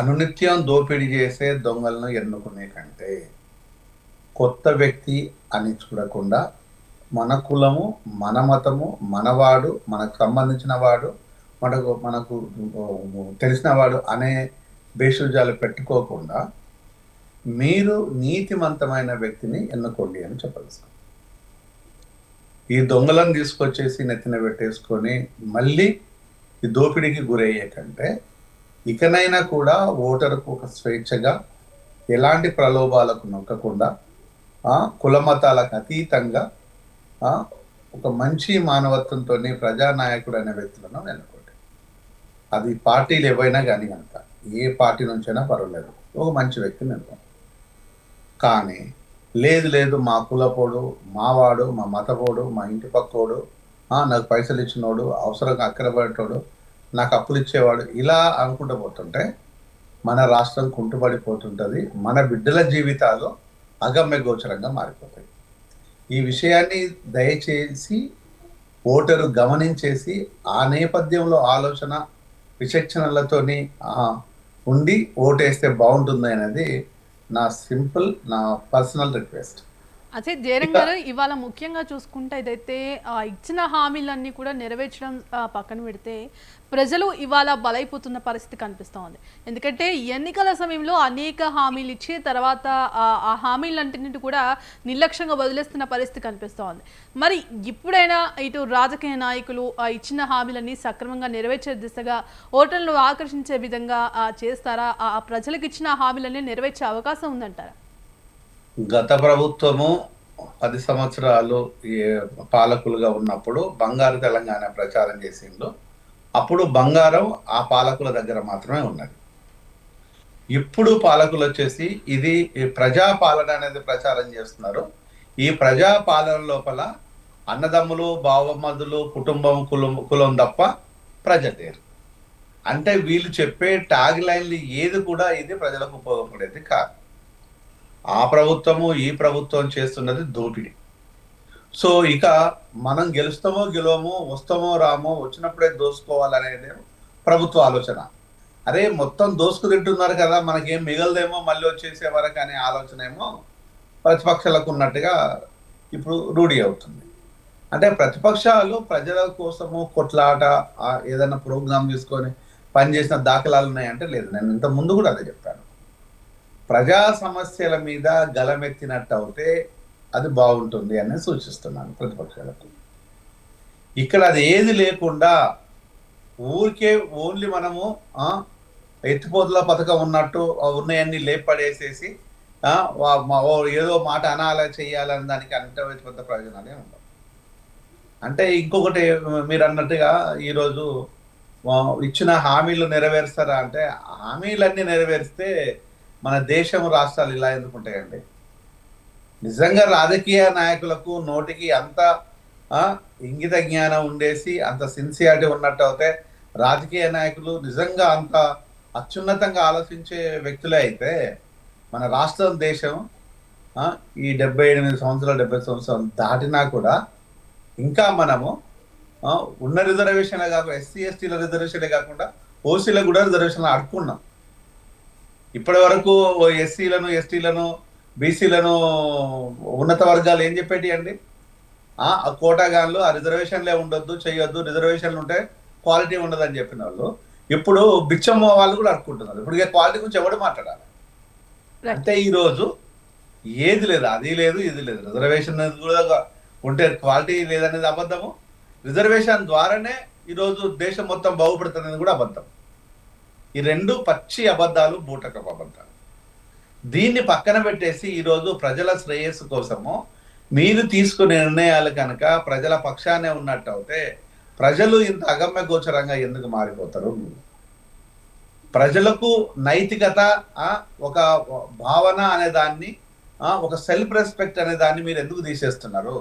అనునిత్యం దోపిడీ చేసే దొంగలను ఎన్నుకునే కంటే కొత్త వ్యక్తి అని చూడకుండా మన కులము, మన మతము, మనవాడు, మనకు సంబంధించిన వాడు, మనకు తెలిసిన వాడు అనే భేషజాలు పెట్టుకోకుండా మీరు నీతిమంతమైన వ్యక్తిని ఎన్నుకోండి అని చెప్పాల్సింది. ఈ దొంగలను తీసుకొచ్చేసి నెత్తిన పెట్టేసుకొని మళ్ళీ ఈ దోపిడీకి గురయ్యే కంటే ఇకనైనా కూడా ఓటరుకు ఒక స్వేచ్ఛగా, ఎలాంటి ప్రలోభాలకు నొక్కకుండా, కుల మతాలకు అతీతంగా ఒక మంచి మానవత్వంతో ప్రజానాయకుడు అనే వ్యక్తులను ఎన్నుకోండి. అది పార్టీలు ఏవైనా కానీ కనుక ఏ పార్టీ నుంచైనా పర్వాలేదు, ఒక మంచి వ్యక్తిని ఎన్నుకోండి. కానీ లేదు మా కులపోడు, మావాడు, మా మతపోడు, మా ఇంటి పక్కోడు, నాకు పైసలు ఇచ్చినోడు, అవసరంగా అక్కరపడేటోడు, నాకు అప్పులు ఇచ్చేవాడు, ఇలా అనుకుంటూ పోతుంటే మన రాష్ట్రం కుంటుపడిపోతుంటుంది. మన బిడ్డల జీవితాలు అగమ్య గోచరంగా మారిపోతాయి. ఈ విషయాన్ని దయచేసి ఓటరు గమనించేసి ఆ నేపథ్యంలో ఆలోచన విచక్షణలతోని ఉండి ఓటేస్తే బాగుంటుంది అనేది నా పర్సనల్ రిక్వెస్ట్. అదే జయరంగ్ గారు, ఇవాళ ముఖ్యంగా చూసుకుంటే ఇదైతే ఇచ్చిన హామీలన్నీ కూడా నెరవేర్చడం పక్కన పెడితే ప్రజలు ఇవాళ బలైపోతున్న పరిస్థితి కనిపిస్తూ ఉంది. ఎందుకంటే ఎన్నికల సమయంలో అనేక హామీలు ఇచ్చి తర్వాత ఆ హామీలన్నింటినీ కూడా నిర్లక్ష్యంగా వదిలేస్తున్న పరిస్థితి కనిపిస్తూ ఉంది. మరి ఇప్పుడైనా ఇటు రాజకీయ నాయకులు ఇచ్చిన హామీలన్నీ సక్రమంగా నెరవేర్చే దిశగా ఓటర్లను ఆకర్షించే విధంగా చేస్తారా? ఆ ప్రజలకు ఇచ్చిన హామీలన్నీ నెరవేర్చే అవకాశం ఉందంటారా? గత ప్రభుత్వము 10 సంవత్సరాలు పాలకులుగా ఉన్నప్పుడు బంగారు తెలంగాణ ప్రచారం చేసిండు. అప్పుడు బంగారం ఆ పాలకుల దగ్గర మాత్రమే ఉన్నది. ఇప్పుడు పాలకులు వచ్చేసి ఇది ప్రజాపాలన అనేది ప్రచారం చేస్తున్నారు. ఈ ప్రజాపాలన లోపల అన్నదమ్ములు, బావమరుదులు, కుటుంబం, కులం తప్ప ప్రజలు లేరు. అంటే వీళ్ళు చెప్పే ట్యాగ్ లైన్లు ఏది కూడా ఇది ప్రజలకు ఉపయోగపడేది కాదు. ఆ ప్రభుత్వము ఈ ప్రభుత్వం చేస్తున్నది దోపిడీ. సో ఇక మనం గెలుస్తామో గెలవమో, వస్తామో రామో, వచ్చినప్పుడే దోసుకోవాలనేది ప్రభుత్వ ఆలోచన. అరే మొత్తం దోసుకు తింటున్నారు కదా, మనకేం మిగలదేమో మళ్ళీ వచ్చేసే వరకు అనే ఆలోచన ఏమో ప్రతిపక్షాలకు ఉన్నట్టుగా ఇప్పుడు రూఢి అవుతుంది. అంటే ప్రతిపక్షాలు ప్రజల కోసము కొట్లాట, ఏదైనా ప్రోగ్రామ్ తీసుకొని పనిచేసిన దాఖలాలు ఉన్నాయంటే లేదు. నేను ఇంత ముందు కూడా అదే చెప్పాను. ప్రజా సమస్యల మీద గలమెత్తినట్టు అవుతే అది బాగుంటుంది అని సూచిస్తున్నాను ప్రతిపక్షాలకు. ఇక్కడ అది ఏది లేకుండా ఊరికే ఓన్లీ మనము ఎత్తిపోతుల పథకం ఉన్నట్టు ఉన్నాయన్ని లేపడేసేసి ఏదో మాట అనాలా చెయ్యాలని దానికి అంటే పెద్ద ప్రయోజనాలే ఉండవు. అంటే ఇంకొకటి మీరు అన్నట్టుగా ఈరోజు ఇచ్చిన హామీలు నెరవేరుస్తారా అంటే, హామీలన్నీ నెరవేరిస్తే మన దేశం రాష్ట్రాలు ఇలా ఎందుకు ఉంటాయండి? నిజంగా రాజకీయ నాయకులకు నోటికి అంత ఇంగిత జ్ఞానం ఉండేసి అంత సిన్సియారిటీ ఉన్నట్టు అయితే, రాజకీయ నాయకులు నిజంగా అంత అత్యున్నతంగా ఆలోచించే వ్యక్తులే అయితే మన రాష్ట్రం, దేశం ఈ 78 సంవత్సరాలు 70 సంవత్సరాలు దాటినా కూడా ఇంకా మనము ఉన్న రిజర్వేషన్లే కాకుండా ఎస్సీ ఎస్టీల రిజర్వేషన్లే కాకుండా ఓసీలకు కూడా రిజర్వేషన్లు అడుక్కున్నాం. ఇప్పటి వరకు ఎస్సీలను, ఎస్టీలను, బీసీలను ఉన్నత వర్గాలు ఏం చెప్పేటి అండి? ఆ కోటాగాన్లు ఆ రిజర్వేషన్లే ఉండొద్దు, చేయొద్దు, రిజర్వేషన్లు ఉంటే క్వాలిటీ ఉండదు అని చెప్పిన వాళ్ళు ఇప్పుడు బిచ్చమ్మ వాళ్ళు కూడా అడుక్కుంటున్నారు. ఇప్పుడు క్వాలిటీ గురించి ఎవడు మాట్లాడాలి? అంటే ఈరోజు ఏది లేదు, అది లేదు, ఇది లేదు. రిజర్వేషన్ కూడా ఉంటే క్వాలిటీ లేదనేది అబద్ధము. రిజర్వేషన్ ద్వారానే ఈరోజు దేశం మొత్తం బాగుపడుతున్నది కూడా అబద్ధం. ఈ రెండు పచ్చి అబద్ధాలు, బూటకపు అబద్ధాలు. దీన్ని పక్కన పెట్టేసి ఈరోజు ప్రజల శ్రేయస్సు కోసము మీరు తీసుకునే నిర్ణయాలు కనుక ప్రజల పక్షానే ఉన్నట్టు అయితే ప్రజలు ఇంత అగమ్య గోచరంగా ఎందుకు మారిపోతారు? ప్రజలకు నైతికత, ఒక భావన అనే దాన్ని, ఒక సెల్ఫ్ రెస్పెక్ట్ అనే దాన్ని మీరు ఎందుకు తీసేస్తున్నారు?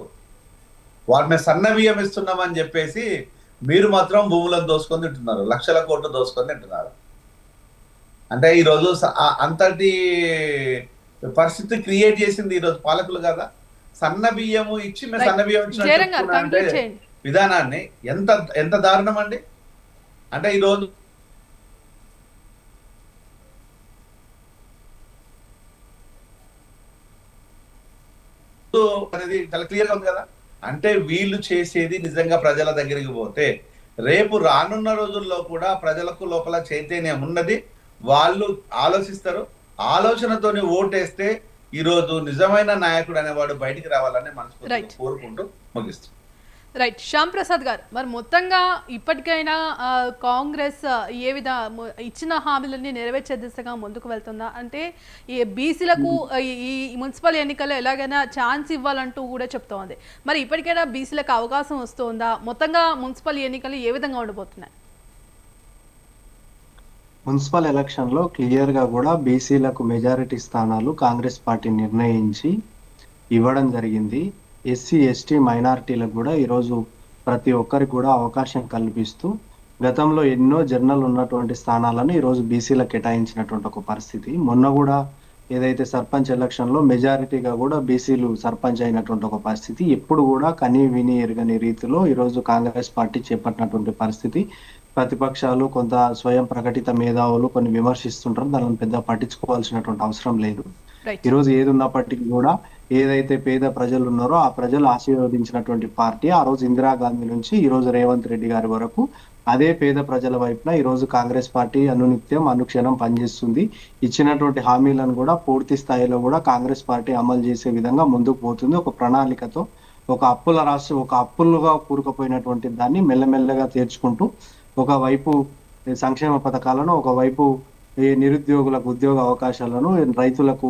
వాటిని సన్నబియ్యం ఇస్తున్నామని చెప్పేసి మీరు మాత్రం భూములను దోసుకొని తింటున్నారు, లక్షల కోట్లు దోసుకొని తింటున్నారు. అంటే ఈరోజు అంతటి పరిస్థితి క్రియేట్ చేసింది ఈరోజు పాలకులు కదా. సన్న బియ్యము ఇచ్చి మేము సన్న బియ్యం ఇచ్చిన విధానాన్ని ఎంత ఎంత దారుణం అండి. అంటే ఈరోజు అనేది చాలా క్లియర్గా ఉంది కదా. అంటే వీళ్ళు చేసేది నిజంగా ప్రజల దగ్గరికి పోతే రేపు రానున్న రోజుల్లో కూడా ప్రజలకు లోపల చైతన్యం ఉన్నది, వాళ్ళు ఆలోచిస్తారు. ఆలోచనతోని ఓటేస్తే ఈరోజు నిజమైన నాయకుడు అనేవాడు బయటికి రావాలని మనస్ఫూర్తిగా కోరుకుంటూ ముగిస్తుంది. రైట్. శ్యామ్ ప్రసాద్ గారు, మరి మొత్తంగా ఇప్పటికైనా కాంగ్రెస్ ఏ విధ ఇచ్చిన హామీలన్నీ నెరవేర్చే దిశగా ముందుకు వెళ్తుందా? అంటే ఈ బీసీలకు ఈ మున్సిపల్ ఎన్నికల్లో ఎలాగైనా ఛాన్స్ ఇవ్వాలంటూ కూడా చెప్తోంది. మరి ఇప్పటికైనా బీసీలకు అవకాశం వస్తుందా? మొత్తంగా మున్సిపల్ ఎన్నికలు ఏ విధంగా ఉండబోతున్నాయి? మున్సిపల్ ఎలక్షన్ లో క్లియర్ గా కూడా బీసీలకు మెజారిటీ స్థానాలు కాంగ్రెస్ పార్టీ నిర్ణయించి ఇవ్వడం జరిగింది. ఎస్సీ ఎస్టీ మైనారిటీలకు కూడా ఈరోజు ప్రతి ఒక్కరికి కూడా అవకాశం కల్పిస్తూ గతంలో ఎన్నో జర్నల్ ఉన్నటువంటి స్థానాలను ఈరోజు బీసీలకు కేటాయించినటువంటి ఒక పరిస్థితి. మొన్న కూడా ఏదైతే సర్పంచ్ ఎలక్షన్ లో మెజారిటీగా కూడా బీసీలు సర్పంచ్ అయినటువంటి ఒక పరిస్థితి ఎప్పుడు కూడా కని విని ఎరగని రీతిలో ఈరోజు కాంగ్రెస్ పార్టీ చేపట్టినటువంటి పరిస్థితి. ప్రతిపక్షాలు కొంత స్వయం ప్రకటిత మేధావులు కొన్ని విమర్శిస్తుంటారు, దానిని పెద్ద పట్టించుకోవాల్సినటువంటి అవసరం లేదు. రైట్. ఈరోజు ఏది ఉన్నప్పటికీ కూడా ఏదైతే పేద ప్రజలు ఉన్నారో ఆ ప్రజలు ఆశీర్వదించినటువంటి పార్టీ ఆ రోజు ఇందిరాగాంధీ నుంచి ఈ రోజు రేవంత్ రెడ్డి గారి వరకు అదే పేద ప్రజల వైపున ఈ రోజు కాంగ్రెస్ పార్టీ అనునిత్యం అనుక్షణం పనిచేస్తుంది. ఇచ్చినటువంటి హామీలను కూడా పూర్తి స్థాయిలో కూడా కాంగ్రెస్ పార్టీ అమలు చేసే విధంగా ముందుకు పోతుంది. ఒక ప్రణాళికతో ఒక అప్పుల రాష్ట్రం, ఒక అప్పులుగా కూరుకుపోయినటువంటి దాన్ని మెల్లమెల్లగా తీర్చుకుంటూ ఒకవైపు సంక్షేమ పథకాలను, ఒకవైపు ఈ నిరుద్యోగులకు ఉద్యోగ అవకాశాలను, రైతులకు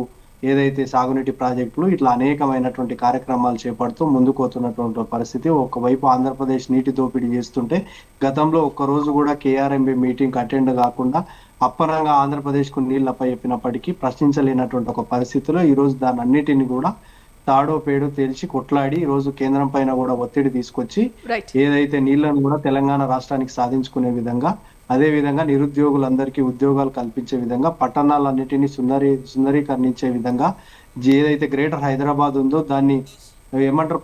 ఏదైతే సాగునీటి ప్రాజెక్టులు ఇట్లా అనేకమైనటువంటి కార్యక్రమాలు చేపడుతూ ముందుకు పోతున్నటువంటి పరిస్థితి. ఒకవైపు ఆంధ్రప్రదేశ్ నీటి దోపిడీ చేస్తుంటే గతంలో ఒక్కరోజు కూడా కేఆర్ఎంబి మీటింగ్ అటెండ్ కాకుండా అప్పనంగా ఆంధ్రప్రదేశ్ కు నీళ్ళు అప్పచెప్పినప్పటికీ ప్రశ్నించలేనటువంటి ఒక పరిస్థితిలో ఈ రోజు దాని అన్నిటిని కూడా తాడో పేడో తేల్చి కొట్లాడి ఈ రోజు కేంద్రం పైన కూడా ఒత్తిడి తీసుకొచ్చి రైట్. ఏదైతే నీళ్లను కూడా తెలంగాణ రాష్ట్రానికి సాధించుకునే విధంగా, అదే విధంగా నిరుద్యోగులందరికీ ఉద్యోగాలు కల్పించే విధంగా, పట్టణాలన్నిటినీ సుందరీకరించే విధంగా ఏదైతే గ్రేటర్ హైదరాబాద్ ఉందో దాన్ని ఏమంటారు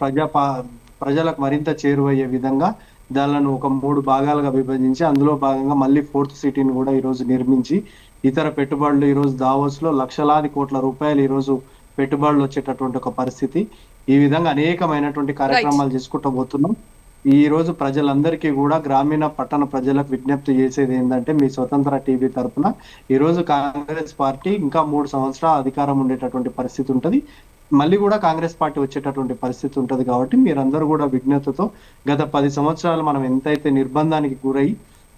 ప్రజలకు మరింత చేరువయ్యే విధంగా దానిలను ఒక 3 భాగాలుగా విభజించి అందులో భాగంగా మళ్ళీ 4th సిటీని కూడా ఈ రోజు నిర్మించి ఇతర పెట్టుబడులు ఈ రోజు దావోస్ లో లక్షలాది కోట్ల రూపాయలు ఈ రోజు పెట్టుబడులు వచ్చేటటువంటి ఒక పరిస్థితి. ఈ విధంగా అనేకమైనటువంటి కార్యక్రమాలు చేసుకుంటూ పోతున్నాం. ఈ రోజు ప్రజలందరికీ కూడా గ్రామీణ పట్టణ ప్రజలకు విజ్ఞప్తి చేసేది ఏంటంటే, మీ స్వతంత్ర టీవీ తరఫున ఈ రోజు కాంగ్రెస్ పార్టీ ఇంకా 3 సంవత్సరాల అధికారం ఉండేటటువంటి పరిస్థితి ఉంటది. మళ్ళీ కూడా కాంగ్రెస్ పార్టీ వచ్చేటటువంటి పరిస్థితి ఉంటది. కాబట్టి మీరందరూ కూడా విజ్ఞతతో గత 10 సంవత్సరాలు మనం ఎంతైతే నిర్బంధానికి గురై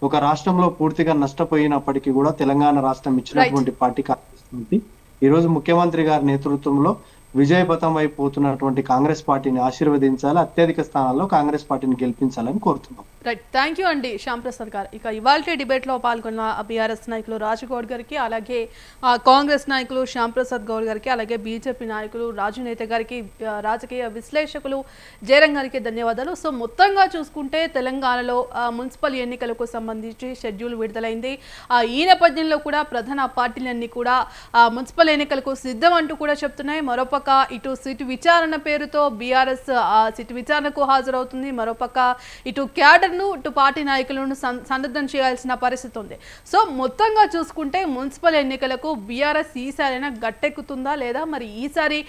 ఒక రాష్ట్రంలో పూర్తిగా నష్టపోయినప్పటికీ కూడా తెలంగాణ రాష్ట్రం ఇచ్చినటువంటి పార్టీ కాంగ్రెస్ పార్టీ ఈ రోజు ముఖ్యమంత్రి గారి నేతృత్వంలో విజయపథం వైపు పోతున్నటువంటి కాంగ్రెస్ పార్టీని ఆశీర్వదించాలి, అత్యధిక స్థానాల్లో కాంగ్రెస్ పార్టీని గెలిపించాలని కోరుతున్నాం. రైట్. థ్యాంక్ యూ అండి శ్యామ్ ప్రసాద్ గారు. ఇక ఇవాళ డిబేట్లో పాల్గొన్న బీఆర్ఎస్ నాయకులు రాజగౌడ్ గారికి, అలాగే కాంగ్రెస్ నాయకులు శ్యామ్ ప్రసాద్ గౌడ్ గారికి, అలాగే బీజేపీ నాయకులు రాజు నేత గారికి, రాజకీయ విశ్లేషకులు జయరాం గారికి ధన్యవాదాలు. సో మొత్తంగా చూసుకుంటే తెలంగాణలో మున్సిపల్ ఎన్నికలకు సంబంధించి షెడ్యూల్ విడుదలైంది. ఈ నేపథ్యంలో కూడా ప్రధాన పార్టీలన్నీ కూడా మున్సిపల్ ఎన్నికలకు సిద్ధం అంటూ కూడా చెప్తున్నాయి. మరోపక్క ఇటు సీటు విచారణ పేరుతో బీఆర్ఎస్ సీటు విచారణకు హాజరవుతుంది. మరోపక్క ఇటు క్యాడర్ను, ఇటు పార్టీ నాయకులను సన్నద్ధం చేయాల్సిన పరిస్థితి ఉంది. సో మొత్తంగా చూసుకుంటే మున్సిపల్ ఎన్నికలకు బీఆర్ఎస్ ఈసారైనా గట్టెక్కుతుందా లేదా, మరి ఈసారి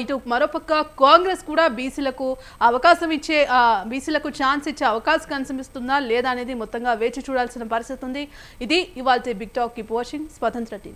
ఇటు మరోపక్క కాంగ్రెస్ కూడా బీసీలకు అవకాశం ఇచ్చే, బీసీలకు ఛాన్స్ ఇచ్చే అవకాశం కనిపిస్తుందా లేదా అనేది మొత్తంగా వేచి చూడాల్సిన పరిస్థితి ఉంది. ఇది ఇవాల్టి బిగ్ టాక్. కీప్ వాచింగ్ స్వతంత్ర టీవీ.